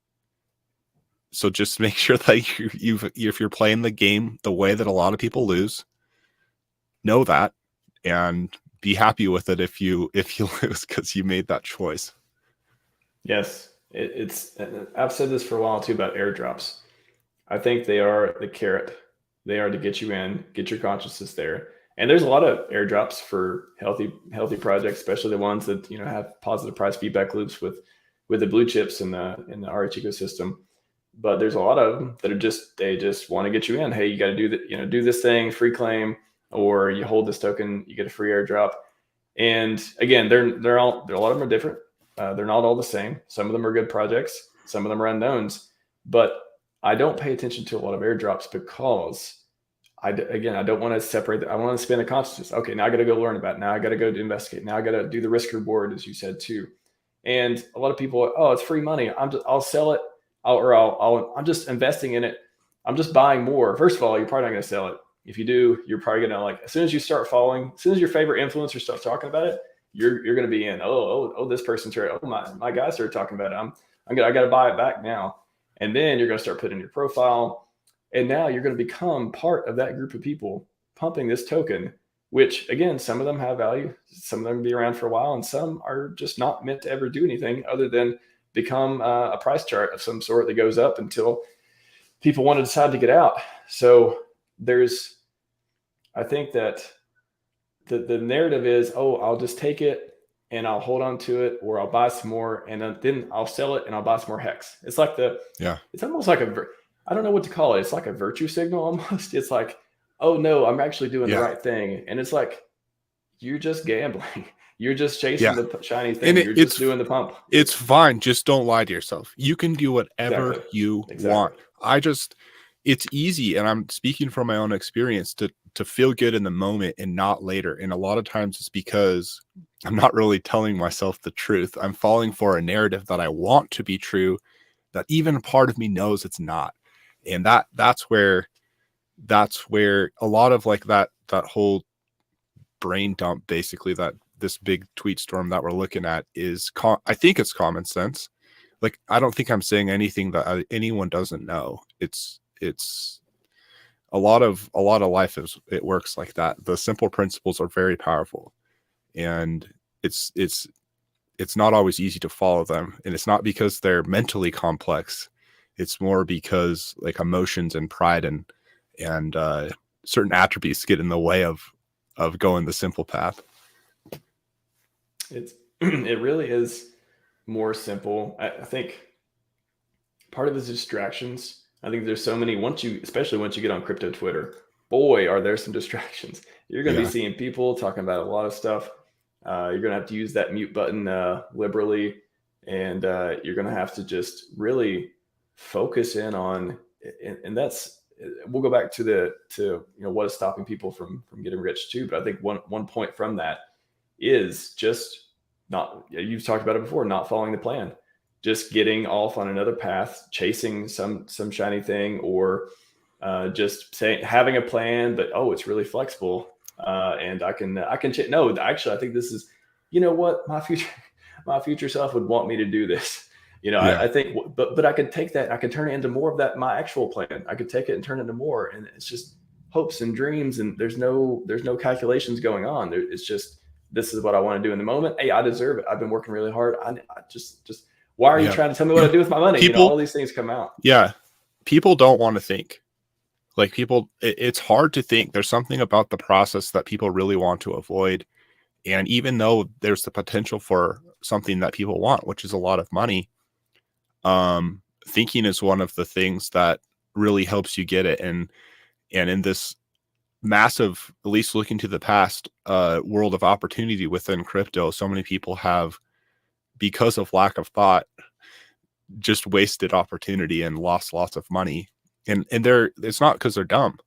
S2: So just make sure that if you're playing the game the way that a lot of people lose, know that, and be happy with it if you lose, because you made that choice.
S1: Yes, I've said this for a while too about airdrops. I think they are the carrot. They are to get you in, get your consciousness there. And there's a lot of airdrops for healthy projects, especially the ones that have positive price feedback loops with the blue chips in the RH ecosystem. But there's a lot of them that are they just want to get you in. Hey, you got to do that, do this thing, free claim, or you hold this token, you get a free airdrop. And again, a lot of them are different. They're not all the same. Some of them are good projects. Some of them are unknowns. But I don't pay attention to a lot of airdrops because I don't want to separate. I want to spend the consciousness. Okay, now I got to go learn about it. Now I got to go to investigate. Now I got to do the risk reward, as you said too. And a lot of people, oh, it's free money. I'll sell it. I'm just investing in it. I'm just buying more. First of all, you're probably not going to sell it. If you do, you're probably going to, like, as soon as you start following, as soon as your favorite influencer starts talking about it, you're going to be in, oh, this person's right. Oh, my guy started talking about it. I got to buy it back now. And then you're going to start putting in your profile. And now you're going to become part of that group of people pumping this token, which, again, some of them have value. Some of them will be around for a while, and some are just not meant to ever do anything other than become a price chart of some sort that goes up until people want to decide to get out. So I think that the narrative is, oh, I'll just take it and I'll hold on to it, or I'll buy some more and then I'll sell it and I'll buy some more hex. It's like it's almost like I don't know what to call it. It's like a virtue signal almost. It's like, oh no, I'm actually doing the right thing. And it's like, you're just gambling. You're just chasing the shiny thing. You're just doing the pump.
S2: It's fine. Just don't lie to yourself. You can do whatever you want. It's easy. And I'm speaking from my own experience to feel good in the moment and not later. And a lot of times it's because I'm not really telling myself the truth. I'm falling for a narrative that I want to be true, that even part of me knows it's not. And that's where a lot of like that whole brain dump, basically, that this big tweet storm that we're looking at is, I think it's common sense. Like, I don't think I'm saying anything that anyone doesn't know. It's a lot of life it works like that. The simple principles are very powerful, and it's not always easy to follow them. And it's not because they're mentally complex. It's more because like emotions and pride and certain attributes get in the way of going the simple path.
S1: It really is more simple. I think part of it is distractions. I think there's so many, especially once you get on crypto Twitter, boy, are there some distractions. You're going to be seeing people talking about a lot of stuff. You're going to have to use that mute button liberally, and you're going to have to just really focus in on, and that's, we'll go back to what is stopping people from getting rich too. But I think one point from that is just you've talked about it before, not following the plan, just getting off on another path, chasing some shiny thing, or just having a plan, but it's really flexible. and I can no, actually, I think this is, you know what, my future self would want me to do this. You know,
S2: Yeah.
S1: I think, but I could take that, I could turn it into more of that, my actual plan. I could take it and turn it into more, and it's just hopes and dreams, and there's no calculations going on. It's just, this is what I want to do in the moment. Hey, I deserve it. I've been working really hard. I just why are you trying to tell me what to do with my money?
S2: People,
S1: all these things come out.
S2: Yeah, people don't want to think. Like people, it's hard to think. There's something about the process that people really want to avoid. And even though there's the potential for something that people want, which is a lot of money, thinking is one of the things that really helps you get it. And in this massive, at least looking to the past, world of opportunity within crypto, so many people have, because of lack of thought, just wasted opportunity and lost lots of money. And it's not because they're dumb.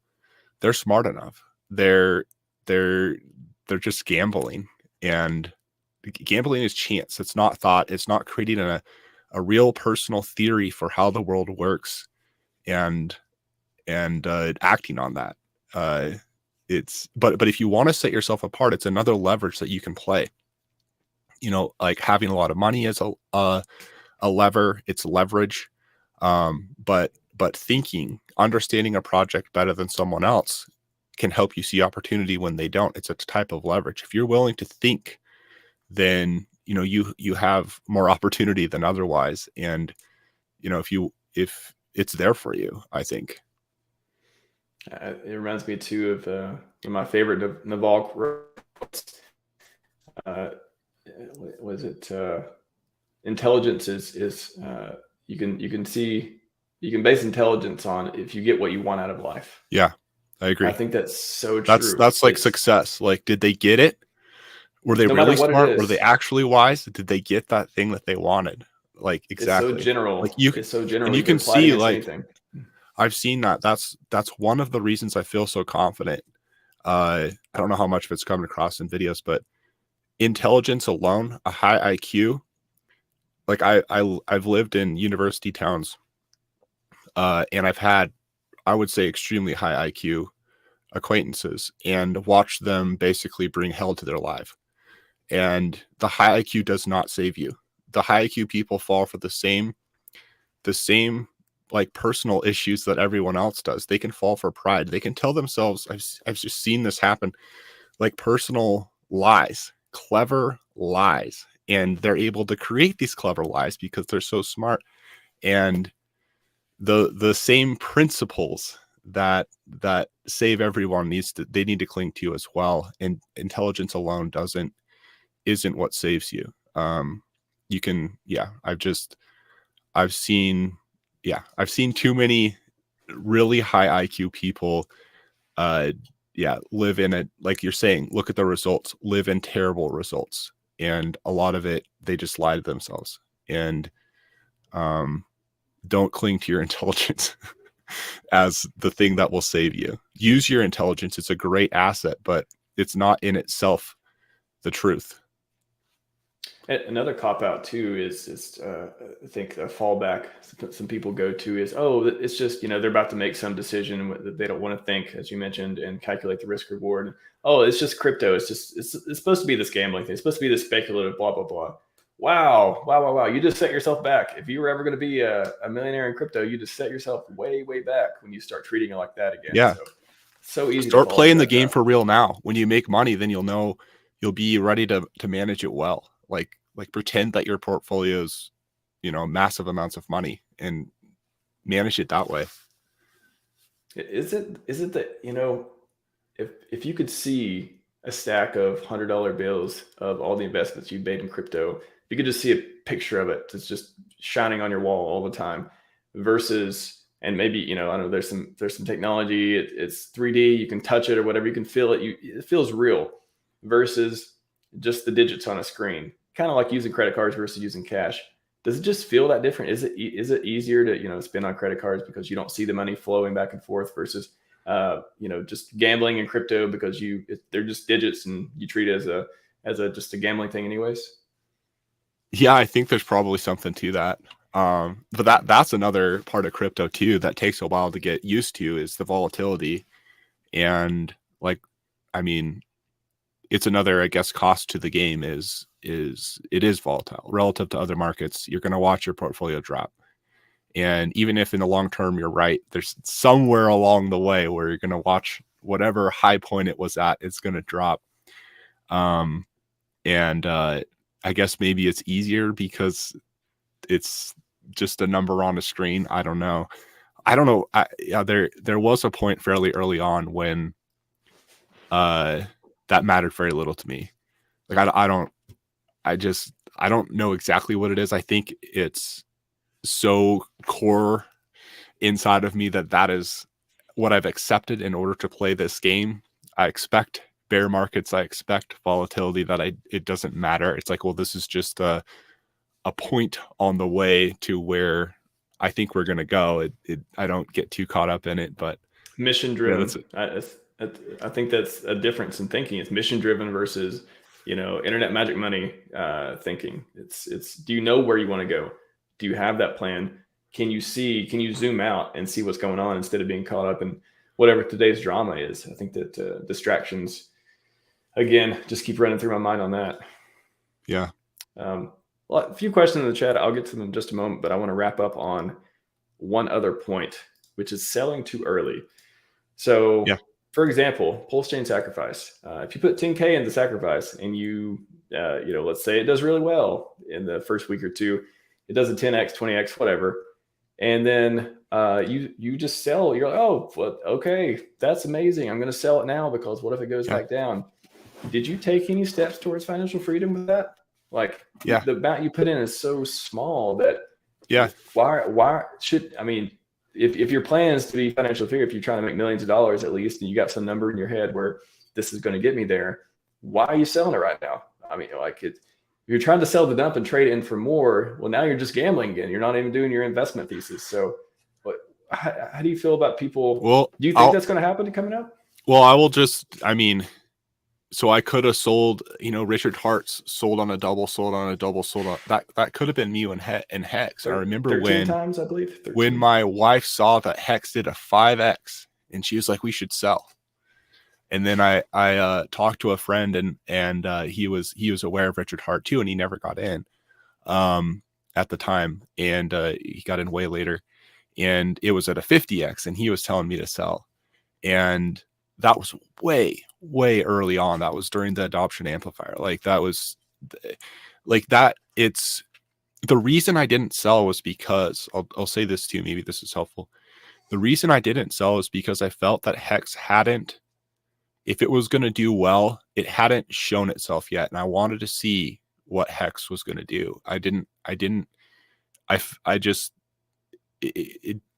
S2: They're smart enough. They're just gambling, and gambling is chance. It's not thought. It's not creating a real personal theory for how the world works and acting on that. But if you want to set yourself apart, it's another leverage that you can play. You know, like having a lot of money is a lever. It's leverage. But thinking, understanding a project better than someone else can help you see opportunity when they don't. It's a type of leverage. If you're willing to think, then you know you have more opportunity than otherwise. And you know, if it's there for you, I think.
S1: It reminds me too of one of my favorite Naval quotes. Was it intelligence is you can base intelligence on if you get what you want out of life.
S2: Yeah, I agree.
S1: I think that's so true.
S2: That's like success. Like, did they get it? Were they really smart? Were they actually wise? Did they get that thing that they wanted? Like, exactly.
S1: It's so general.
S2: Like
S1: it's so general.
S2: And you can see, like, anything. I've seen that. That's one of the reasons I feel so confident. I don't know how much of it's coming across in videos, but intelligence alone, a high IQ. Like I've lived in university towns, and I've had, I would say, extremely high IQ acquaintances and watched them basically bring hell to their life. And the high IQ does not save you. The high IQ people fall for the same like personal issues that everyone else does. They can fall for pride. They can tell themselves, I've just seen this happen, like personal lies, clever lies. And they're able to create these clever lies because they're so smart. And the same principles that save everyone they need to cling to as well. And intelligence alone isn't what saves you. You can, I've seen too many really high IQ people live in it, like you're saying, look at the results, live in terrible results. And a lot of it, they just lie to themselves. And don't cling to your intelligence as the thing that will save you. Use your intelligence. It's a great asset, but it's not in itself the truth.
S1: Another cop out too is I think a fallback some people go to is, oh, it's just, they're about to make some decision that they don't want to think, as you mentioned, and calculate the risk reward. Oh, it's just crypto. It's supposed to be this gambling thing. It's supposed to be this speculative blah blah blah. Wow. You just set yourself back. If you were ever going to be a millionaire in crypto, you just set yourself way back when you start treating it like that again.
S2: Yeah.
S1: So easy.
S2: Start playing the game for real now. When you make money, then you'll be ready to manage it well. Like pretend that your portfolio's, massive amounts of money and manage it that way.
S1: Is it that, if you could see a stack of $100 bills of all the investments you've made in crypto, you could just see a picture of it. It's just shining on your wall all the time versus, and maybe, I don't know, there's some technology, it's 3D, you can touch it or whatever, you can feel it. It feels real versus just the digits on a screen. Kind of like using credit cards versus using cash. Does it just feel that different? Is it easier to spend on credit cards because you don't see the money flowing back and forth versus just gambling in crypto because they're just digits and you treat it as just a gambling thing anyways?
S2: Yeah, I think there's probably something to that. But that's another part of crypto too that takes a while to get used to, is the volatility. And like I mean, it's another, I guess, cost to the game is it is volatile relative to other markets. You're going to watch your portfolio drop. And even if in the long term you're right, there's somewhere along the way where you're going to watch whatever high point it was at, it's going to drop. And I guess maybe it's easier because it's just a number on a screen. I don't know. There was a point fairly early on when that mattered very little to me. Like I don't know exactly what it is. I think it's so core inside of me that is what I've accepted in order to play this game. I expect bear markets, I expect volatility, that it doesn't matter. It's like, well, this is just a point on the way to where I think we're going to go. I don't get too caught up in it, but
S1: mission driven. Yeah, I think that's a difference in thinking. It's mission driven versus, internet magic money thinking. It's do you know where you want to go? Do you have that plan? Can you zoom out and see what's going on instead of being caught up in whatever today's drama is? I think that distractions, again, just keep running through my mind on that.
S2: Yeah.
S1: Well, a few questions in the chat. I'll get to them in just a moment, but I want to wrap up on one other point, which is selling too early. So, yeah. For example, PulseChain sacrifice. If you put 10K into sacrifice and you let's say it does really well in the first week or two, it does a 10x, 20x, whatever, and then you just sell. You're like, oh, well, okay, that's amazing. I'm going to sell it now because what if it goes back down? Did you take any steps towards financial freedom with that? Like, the amount you put in is so small that why should, I mean, if your plan is to be financial free, if you're trying to make millions of dollars at least, and you got some number in your head where this is going to get me there, why are you selling it right now? I mean, like, you're trying to sell the dump and trade it in for more. Well, now you're just gambling again. You're not even doing your investment thesis. So how do you feel about people?
S2: Well,
S1: do you think that's going to happen coming up?
S2: Well, so I could have sold, Richard Hart's sold on a double, sold on that could have been me in Hex. I remember
S1: 13 times, I believe. 13.
S2: When my wife saw that Hex did a 5x and she was like, we should sell. And then I talked to a friend and he was aware of Richard Hart too, and he never got in at the time, and he got in way later, and it was at a 50x, and he was telling me to sell, and that was way early on. That was during the adoption amplifier. Like that was like that. It's the reason I didn't sell was because I'll say this too. Maybe this is helpful. The reason I didn't sell is because I felt that Hex hadn't, if it was going to do well, it hadn't shown itself yet. And I wanted to see what Hex was going to do. It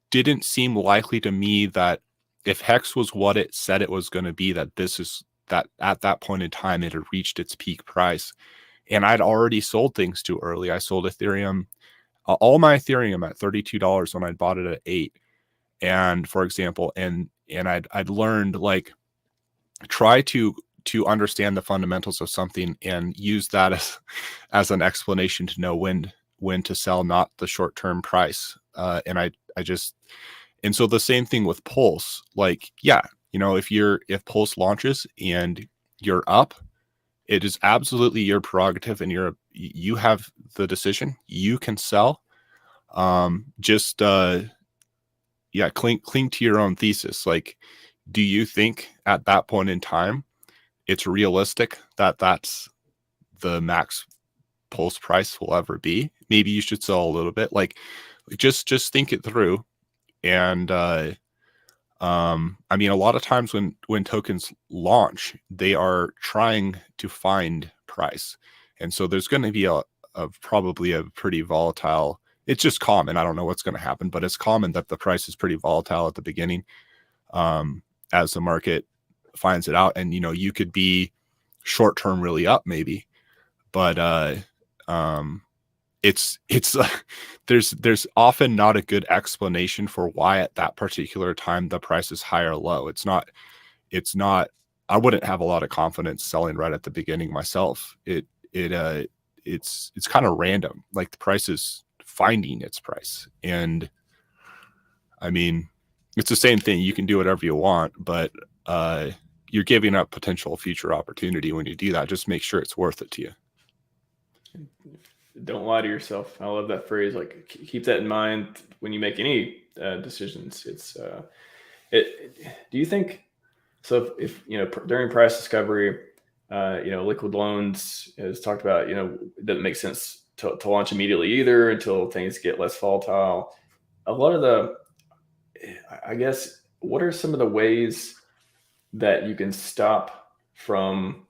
S2: didn't seem likely to me that if Hex was what it said it was going to be, that at that point in time, it had reached its peak price. And I'd already sold things too early. I sold Ethereum, all my Ethereum at $32 when I bought it at $8. And for example, and I'd learned, like, try to understand the fundamentals of something and use that as an explanation to know when to sell, not the short-term price. And so the same thing with Pulse, like, if Pulse launches and you're up, it is absolutely your prerogative, and you have the decision. You can sell. Cling to your own thesis. Like, do you think at that point in time it's realistic that that's the max Pulse price will ever be? Maybe you should sell a little bit. Like, just think it through. And a lot of times when tokens launch, they are trying to find price, and so there's going to be probably a pretty volatile. It's just common. I don't know what's going to happen, but it's common that the price is pretty volatile at the beginning, as the market finds it out. And you could be short term really up maybe, but there's often not a good explanation for why at that particular time the price is high or low. It's not I wouldn't have a lot of confidence selling right at the beginning myself. It's kind of random. Like, the price is finding its price. And I mean, it's the same thing. You can do whatever you want, but you're giving up potential future opportunity when you do that. Just make sure it's worth it to you.
S1: Don't lie to yourself. I love that phrase. Like, keep that in mind when you make any decisions. It's do you think so? If during price discovery, liquid loans is talked about. It doesn't make sense to launch immediately either until things get less volatile. A lot of I guess, what are some of the ways that you can stop from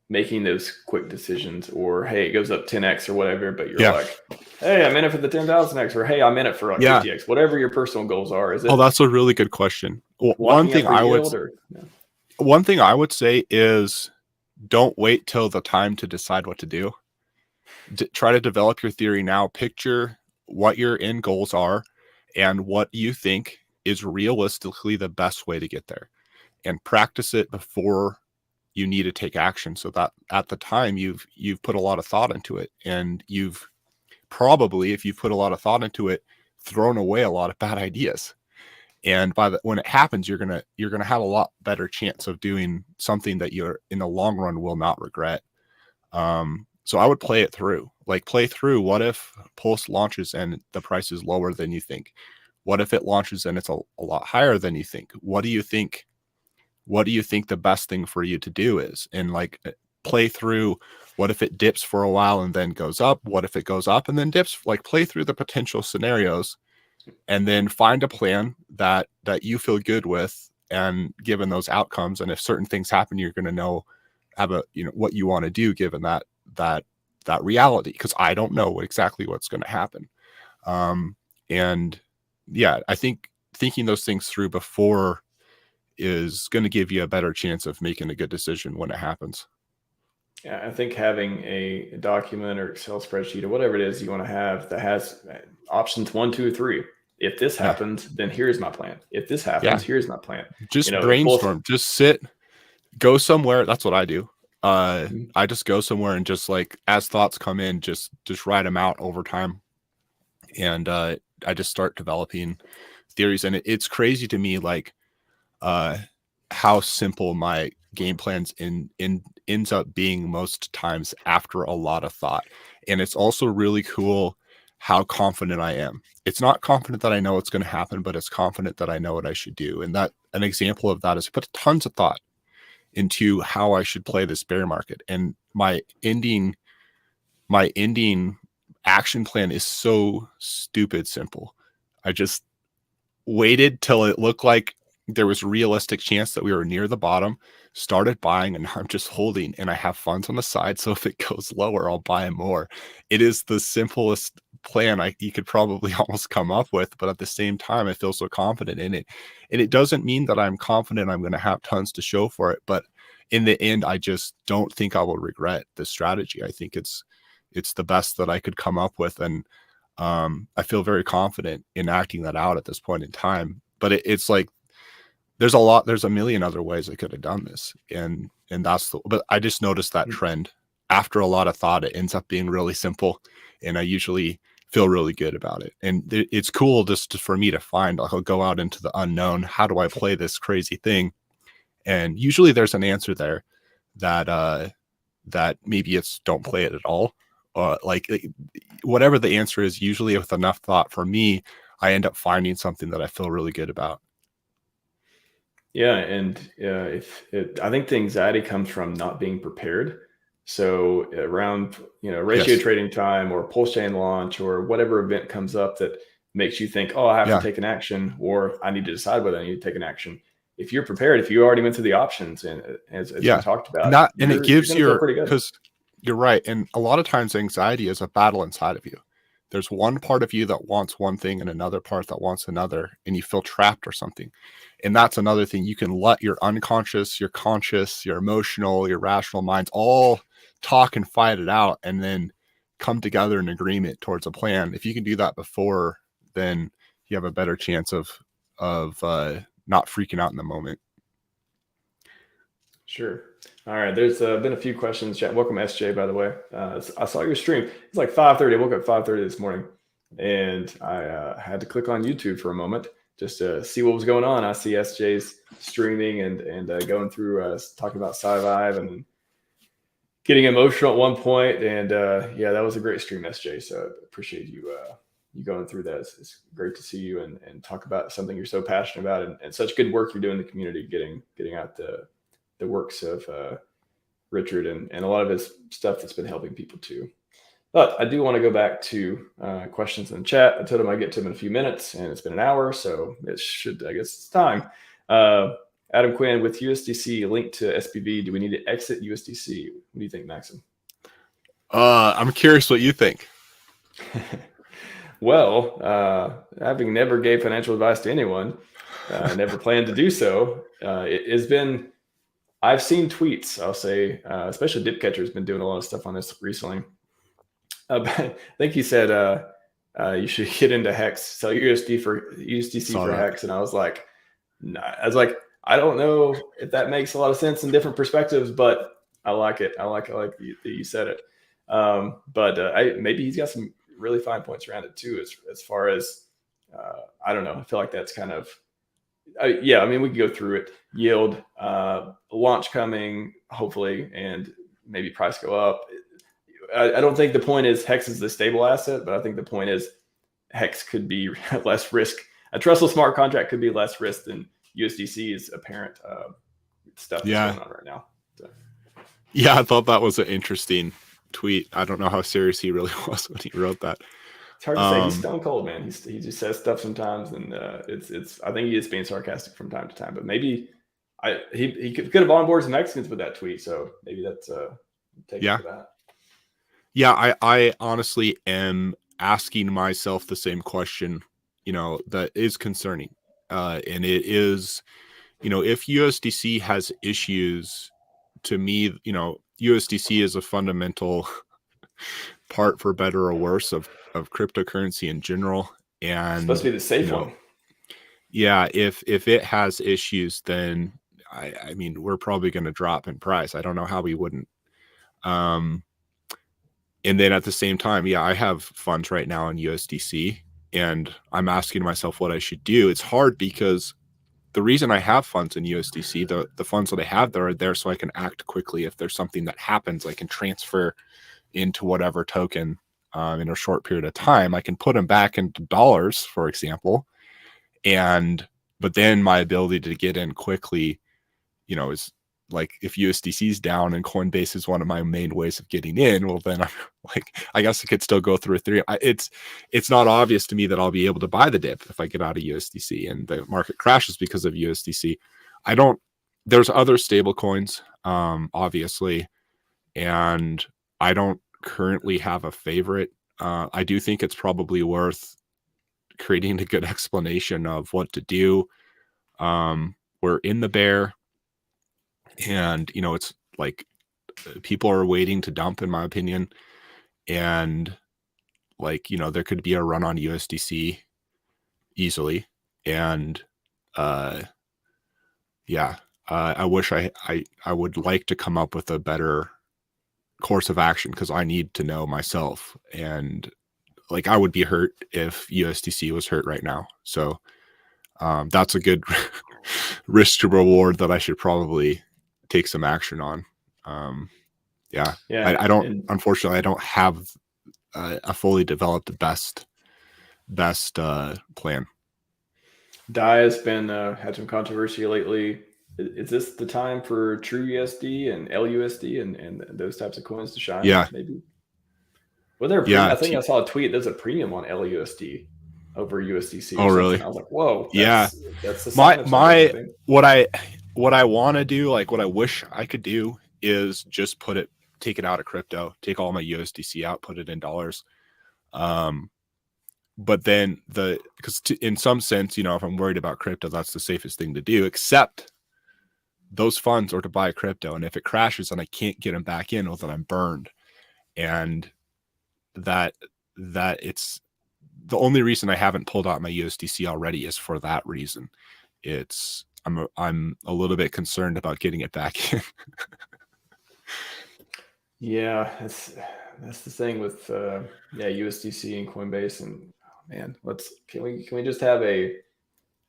S1: making those quick decisions? Or, hey, it goes up 10x or whatever, but you're like, hey, I'm in it for the 10,000x, or hey, I'm in it for like 50x, whatever your personal goals are. Is it?
S2: Oh, that's a really good question. One thing I would say is, don't wait till the time to decide what to do. Try to develop your theory now. Picture what your end goals are and what you think is realistically the best way to get there, and practice it before you need to take action, so that at the time you've put a lot of thought into it, and you've probably, if you've put a lot of thought into it, thrown away a lot of bad ideas. And when it happens, you're gonna have a lot better chance of doing something that you're in the long run will not regret. So I would play it through. Like, play through, what if Pulse launches and the price is lower than you think? What if it launches and it's a lot higher than you think? What do you think the best thing for you to do is? And like, play through, what if it dips for a while and then goes up? What if it goes up and then dips? Like, play through the potential scenarios, and then find a plan that you feel good with, and given those outcomes, and if certain things happen, you're going to have what you want to do given that reality, because I don't know exactly what's going to happen. And yeah, I think thinking those things through before is going to give you a better chance of making a good decision when it happens.
S1: Yeah, I think having a document or Excel spreadsheet or whatever it is you want to have that has options 1, 2, 3. If this happens, then here's my plan. If this happens, here's my plan.
S2: Just brainstorm. Just sit, go somewhere. That's what I do. I just go somewhere and just, like, as thoughts come in, just write them out over time. And I just start developing theories. And it's crazy to me, like, how simple my game plans ends up being most times after a lot of thought. And it's also really cool how confident I am. It's not confident that I know what's going to happen, but it's confident that I know what I should do. And that an example of that is I put tons of thought into how I should play this bear market. And my ending action plan is so stupid simple. I just waited till it looked like there was a realistic chance that we were near the bottom, started buying, and I'm just holding, and I have funds on the side. So if it goes lower, I'll buy more. It is the simplest plan you could probably almost come up with, but at the same time, I feel so confident in it. And it doesn't mean that I'm confident I'm going to have tons to show for it, but in the end, I just don't think I will regret this strategy. I think it's the best that I could come up with. And I feel very confident in acting that out at this point in time. But it's like, there's a million other ways I could have done this. And but I just noticed that trend after a lot of thought. It ends up being really simple, and I usually feel really good about it. And it's cool just for me to find, like, I'll go out into the unknown. How do I play this crazy thing? And usually there's an answer there that maybe it's don't play it at all. Like, whatever the answer is, usually with enough thought for me, I end up finding something that I feel really good about.
S1: Yeah, and I think the anxiety comes from not being prepared. So around ratio trading time or PulseChain launch or whatever event comes up that makes you think, oh, I have to take an action, or I need to decide whether I need to take an action. If you're prepared, if you already went through the options, and as we talked about,
S2: and it gives because you're right. And a lot of times anxiety is a battle inside of you. There's one part of you that wants one thing and another part that wants another, and you feel trapped or something. And that's another thing. You can let your unconscious, your conscious, your emotional, your rational minds all talk and fight it out, and then come together in agreement towards a plan. If you can do that before, then you have a better chance of not freaking out in the moment.
S1: Sure. All right. There's been a few questions. Welcome, SJ, by the way. I saw your stream. It's like 5:30. I woke up 5:30 this morning, and I had to click on YouTube for a moment. just to see what was going on. I see SJ's streaming and going through talking about Sci-Vive and getting emotional at one point. And yeah, that was a great stream, SJ. So I appreciate you you going through that. It's great to see you and talk about something you're so passionate about and such good work you're doing in the community, getting out the works of Richard and a lot of his stuff that's been helping people too. But I do want to go back to questions in the chat. I told him I'd get to them in a few minutes, and it's been an hour, so I guess it's time. Adam Quinn, with USDC linked to SPV, do we need to exit USDC? What do you think, Maxim?
S2: I'm curious what you think.
S1: Well, having never gave financial advice to anyone, never planned to do so, it has been, I've seen tweets, I'll say, especially Dipcatcher's been doing a lot of stuff on this recently. I think he said you should get into Hex, sell USDC for Hex, and I was like, nah. I don't know if that makes a lot of sense in different perspectives, but I like it. I like that you said it. But maybe he's got some really fine points around it too, as far as I don't know. I feel like that's kind of yeah. I mean, we could go through it. Yield, launch coming, hopefully, and maybe price go up. I don't think the point is Hex is the stable asset, but I think the point is Hex could be less risk. A trustless smart contract could be less risk than USDC's apparent stuff that's going on right now. So.
S2: Yeah, I thought that was an interesting tweet. I don't know how serious he really was when he wrote that.
S1: It's hard to say. He's stone cold, man. He just says stuff sometimes, and it's. I think he is being sarcastic from time to time, but maybe he could have onboarded some Mexicans with that tweet. So maybe that's take it for that.
S2: Yeah, I honestly am asking myself the same question, that is concerning. And it is, if USDC has issues, to me, USDC is a fundamental part, for better or worse, of cryptocurrency in general. And
S1: it's supposed to be the safe one.
S2: Yeah, if it has issues, then I mean, we're probably going to drop in price. I don't know how we wouldn't. And then at the same time, yeah, I have funds right now in USDC, and I'm asking myself what I should do. It's hard because the reason I have funds in USDC, the funds that I have there are there so I can act quickly. If there's something that happens, I can transfer into whatever token in a short period of time. I can put them back into dollars, for example. But then my ability to get in quickly, is like, if USDC is down and Coinbase is one of my main ways of getting in, well, then I'm like, I guess I could still go through Ethereum. It's not obvious to me that I'll be able to buy the dip if I get out of USDC and the market crashes because of USDC. There's other stable coins, obviously, and I don't currently have a favorite. I do think it's probably worth creating a good explanation of what to do. We're in the bear. And, it's like people are waiting to dump, in my opinion. And there could be a run on USDC easily. And I wish I would like to come up with a better course of action, because I need to know myself. And I would be hurt if USDC was hurt right now. So that's a good risk to reward that I should probably take some action on. I don't, unfortunately, I don't have a fully developed best plan.
S1: DAI has been had some controversy lately. Is this the time for True USD and LUSD and those types of coins to shine?
S2: Yeah,
S1: maybe. Well, I think I saw a tweet. There's a premium on LUSD over USDC.
S2: Oh, really?
S1: I was like, whoa. That's the
S2: what I want to do, what I wish I could do, is just take it out of crypto, take all my USDC out, put it in dollars. But then because in some sense, if I'm worried about crypto, that's the safest thing to do, except those funds are to buy crypto. And if it crashes and I can't get them back in, well, then I'm burned. And that it's the only reason I haven't pulled out my USDC already is for that reason. I'm a little bit concerned about getting it back in.
S1: Yeah, that's the thing with USDC and Coinbase, and man, can we just have a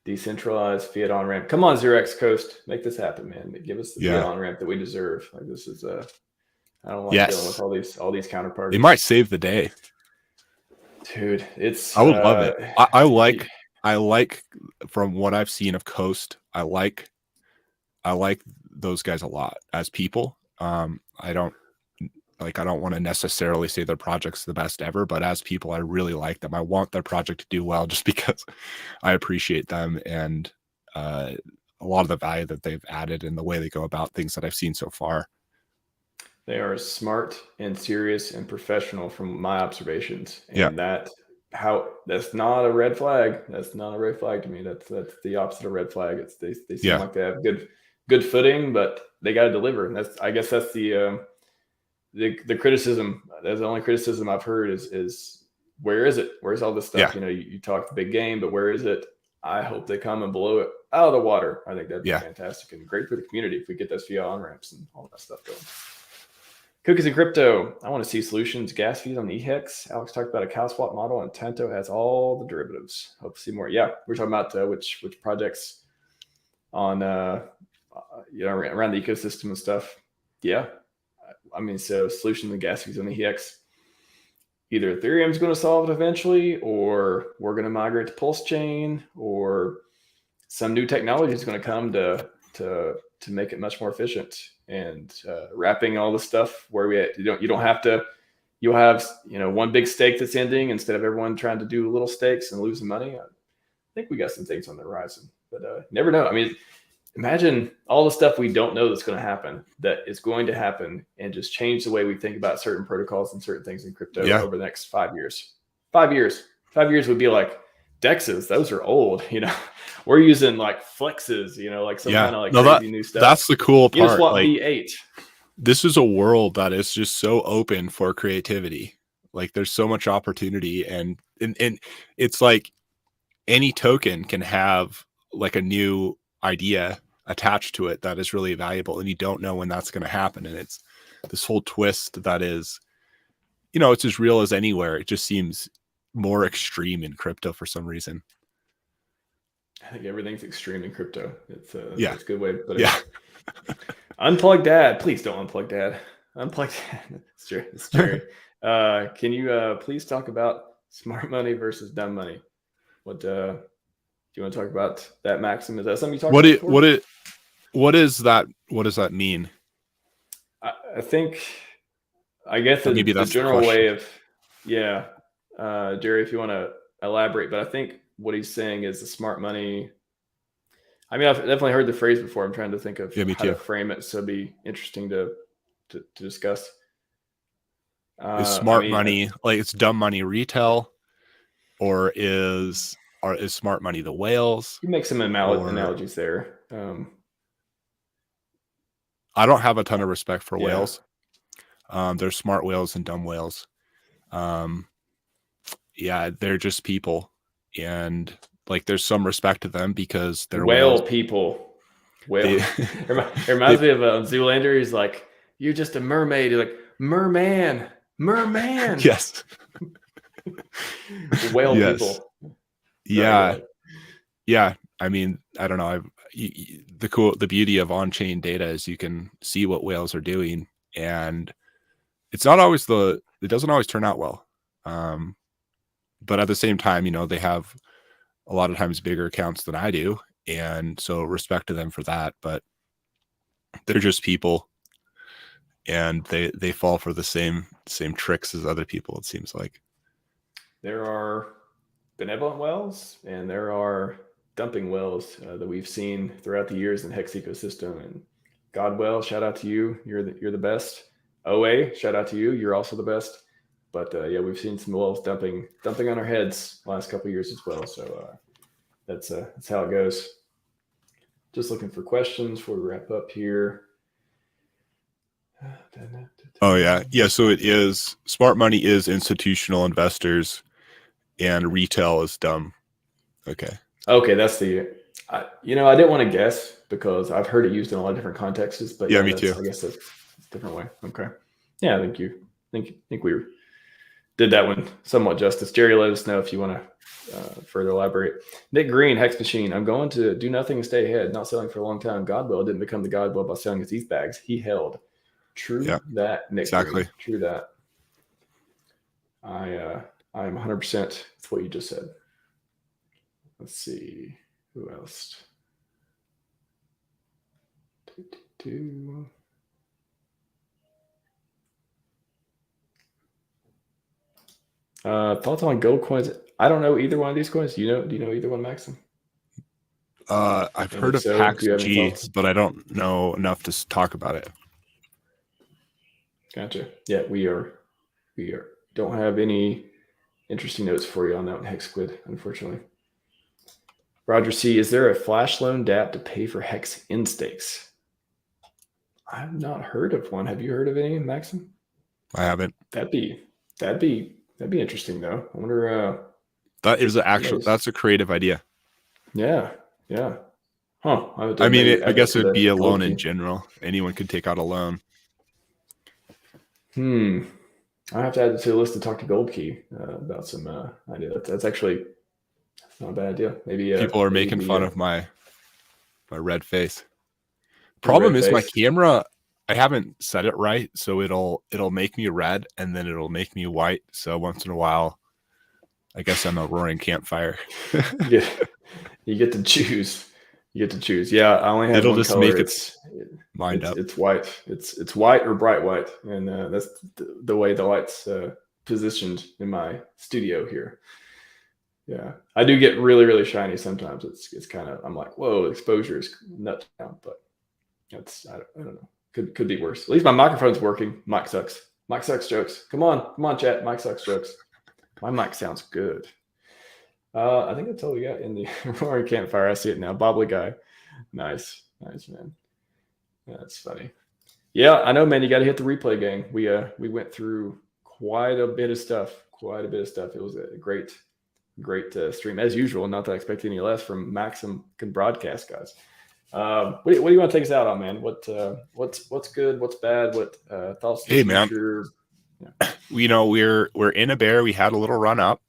S1: Decentralized fiat on ramp. Come on, Xerox Coast, make this happen, man. Give us the fiat on ramp that we deserve. Like this is I don't like dealing with all these counterparties.
S2: They might save the day,
S1: dude. It's
S2: I would love it. I like from what I've seen of Coast. I like those guys a lot as people. I don't want to necessarily say their project's the best ever, but as people, I really like them. I want their project to do well just because I appreciate them and a lot of the value that they've added and the way they go about things that I've seen so far.
S1: They are smart and serious and professional from my observations. And that's not a red flag. That's not a red flag to me. That's the opposite of red flag. They seem like they have good footing, but they got to deliver. And I guess that's the criticism. That's the only criticism I've heard is where is it? Where's all this stuff?
S2: Yeah.
S1: You talk the big game, but where is it? I hope they come and blow it out of the water. I think that'd be fantastic and great for the community if we get those fiat on ramps and all that stuff going. Cookies and crypto. I want to see solutions. Gas fees on eHex. Alex talked about a cow swap model, and Tanto has all the derivatives. Hope to see more. Yeah, we're talking about which projects on around the ecosystem and stuff. Yeah, I mean, so solutions and gas fees on eHex. Either Ethereum is going to solve it eventually, or we're going to migrate to PulseChain, or some new technology is going to come to make it much more efficient. And wrapping all the stuff where you don't have to, you'll have one big stake that's ending instead of everyone trying to do little stakes and losing money. I think we got some things on the horizon, but never know. I mean, imagine all the stuff we don't know that's going to happen, that is going to happen, and just change the way we think about certain protocols and certain things in crypto over the next 5 years. 5 years. 5 years would be like DEXs. Those are old. We're using like flexes. Like some kind of crazy new stuff.
S2: That's the cool part.
S1: Uniswap V8.
S2: This is a world that is just so open for creativity. Like there's so much opportunity, and it's like any token can have like a new idea attached to it that is really valuable, and you don't know when that's going to happen. And it's this whole twist that is, it's as real as anywhere. It just seems more extreme in crypto for some reason.
S1: I think everything's extreme in crypto. It's a good way to put it.
S2: Yeah.
S1: Unplug Dad. Please don't unplug Dad. Unplug Dad. It's true. Can you please talk about smart money versus dumb money? What do you want to talk about that, Maxim? Is that something you talked about before?
S2: What is that? What does that mean?
S1: I guess maybe that's the general way of, Jerry, if you want to elaborate, but I think what he's saying is the smart money. I mean, I've definitely heard the phrase before. I'm trying to think of how to frame it, so it'd be interesting to discuss.
S2: Is smart money like it's dumb money retail, or is smart money the whales?
S1: You make some analogies there.
S2: I don't have a ton of respect for whales. There's smart whales and dumb whales. They're just people, and like there's some respect to them because they're
S1: whale people. Whale. It reminds me of Zoolander. He's like, "You're just a mermaid." You're like, "Merman."
S2: Yes.
S1: Whale people.
S2: Yeah. I mean, I don't know. The beauty of on-chain data is you can see what whales are doing, and it's not always it doesn't always turn out well. But at the same time, they have a lot of times bigger accounts than I do, and so respect to them for that. But they're just people, and they fall for the same tricks as other people, it seems like. There
S1: are benevolent whales and there are dumping whales that we've seen throughout the years in the Hex ecosystem. And Godwell, shout out to you. You're the best. OA, shout out to you. You're also the best. But we've seen some whales dumping on our heads the last couple of years as well. So that's how it goes. Just looking for questions before we wrap up here.
S2: Oh yeah. So it is smart money is institutional investors, and retail is dumb. Okay.
S1: That's I didn't want to guess because I've heard it used in a lot of different contexts, but
S2: me too.
S1: I guess that's a different way. Okay. Yeah, I think we did that one somewhat justice. Jerry, let us know if you want to further elaborate. Nick Green, Hex Machine. I'm going to do nothing and stay ahead. Not selling for a long time. Godwell didn't become the Godwell by selling his ETH bags. He held. True that, Nick
S2: exactly.
S1: Green. True that. I am 100% with what you just said. Let's see. Who else? Thoughts on gold coins? I don't know either one of these coins. Do you know either one, Maxim?
S2: I've heard of PAXG, but I don't know enough to talk about it.
S1: Gotcha. Yeah, we don't have any interesting notes for you on that one, Hex Squid, unfortunately. Roger C, is there a Flashloan DApp to pay for Hex in stakes? I've not heard of one. Have you heard of any, Maxim?
S2: I haven't.
S1: That'd be interesting though. I wonder.
S2: That's a creative idea.
S1: Yeah. Huh.
S2: I mean, I guess it would be a loan in general. Anyone could take out a loan.
S1: I have to add it to the list to talk to Gold Key about some idea. That's not a bad idea. Maybe
S2: people are making fun of my red face. Problem is my camera. I haven't set it right, so it'll make me red and then it'll make me white. So once in a while, I guess I'm a roaring campfire.
S1: Yeah, you get to choose. Yeah, I only have
S2: it'll
S1: one
S2: just
S1: color.
S2: make
S1: it's
S2: up.
S1: It's white. It's white or bright white, and that's the way the light's positioned in my studio here. Yeah, I do get really, really shiny sometimes. It's kind of, I'm like, whoa, exposure is nuts now, but that's I don't know. Could be worse. At least my microphone's working. Mic sucks. Mic sucks jokes. Come on, chat. Mic sucks jokes. My mic sounds good. I think that's all we got in the roaring campfire. I see it now. Bobbly guy. Nice, man. Yeah, that's funny. Yeah, I know, man. You got to hit the replay gang. We went through quite a bit of stuff. It was a great stream as usual. Not that I expect any less from Maxim Broadcast guys. What do you want to take us out on, man? What's good? What's bad? What thoughts?
S2: Hey, man. Yeah. We're in a bear. We had a little run up,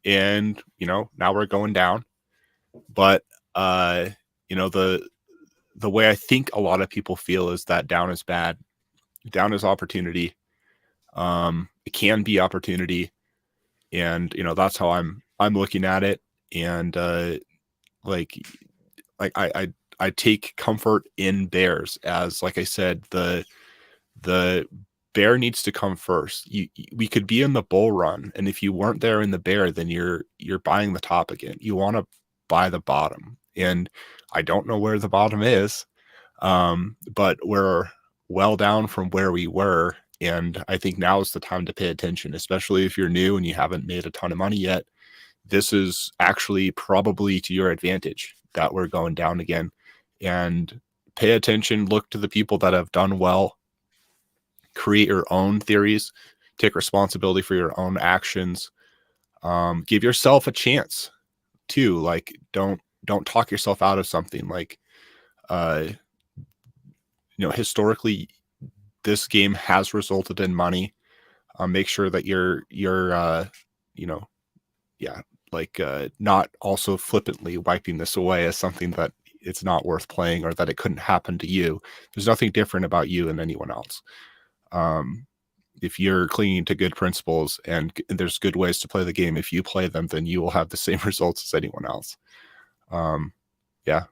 S2: and now we're going down. But the way I think a lot of people feel is that down is bad. Down is opportunity. It can be opportunity, and that's how I'm looking at it. And I take comfort in bears, as like I said, the bear needs to come first. We could be in the bull run, and if you weren't there in the bear, then you're buying the top again. You want to buy the bottom, and I don't know where the bottom is, but we're well down from where we were, and I think now is the time to pay attention, especially if you're new and you haven't made a ton of money yet. This is actually probably to your advantage that we're going down again. And pay attention, look to the people that have done well, create your own theories, take responsibility for your own actions, give yourself a chance too. Like, don't talk yourself out of something. Like, historically, this game has resulted in money. Make sure that you're not also flippantly wiping this away as something that it's not worth playing or that it couldn't happen to you. There's nothing different about you and anyone else. If you're clinging to good principles and there's good ways to play the game, if you play them, then you will have the same results as anyone else. That's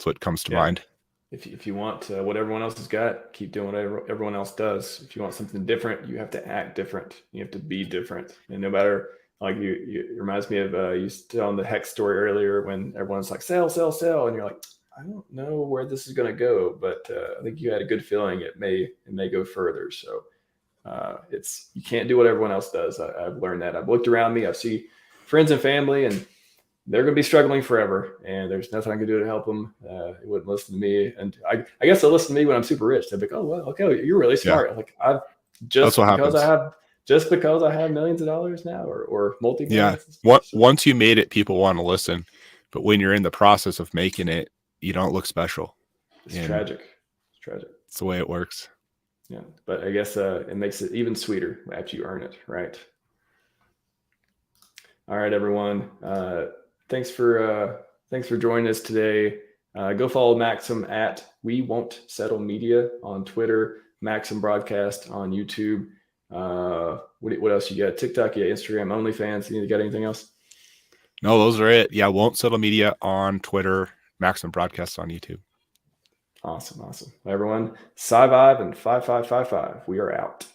S2: what comes to mind.
S1: If you want what everyone else has got, keep doing what everyone else does. If you want something different, you have to act different. You have to be different. And no matter, like, it reminds me of you telling the Hex story earlier when everyone's like, sell. And you're like, I don't know where this is going to go, but I think you had a good feeling it may go further. So you can't do what everyone else does. I've learned that. I've looked around me. I see friends and family, and they're going to be struggling forever, and there's nothing I can do to help them. It wouldn't listen to me, and I guess they'll listen to me when I'm super rich. They'll be like, oh, well, okay, you're really smart. Yeah. Like, just because I have millions of dollars now, or multi.
S2: Yeah. Once you made it, people want to listen, but when you're in the process of making it, you don't look special.
S1: It's tragic.
S2: It's the way it works.
S1: Yeah, but I guess it makes it even sweeter after you earn it, right? All right, everyone. Thanks for joining us today. Go follow Maxim at We Won't Settle Media on Twitter, Maxim Broadcast on YouTube. What else you got? TikTok, yeah, Instagram, OnlyFans. You got anything else?
S2: No, those are it. Yeah, Won't Settle Media on Twitter, Maxim Broadcast on YouTube.
S1: Awesome. Everyone, Sci-Vibe and 5555. We are out.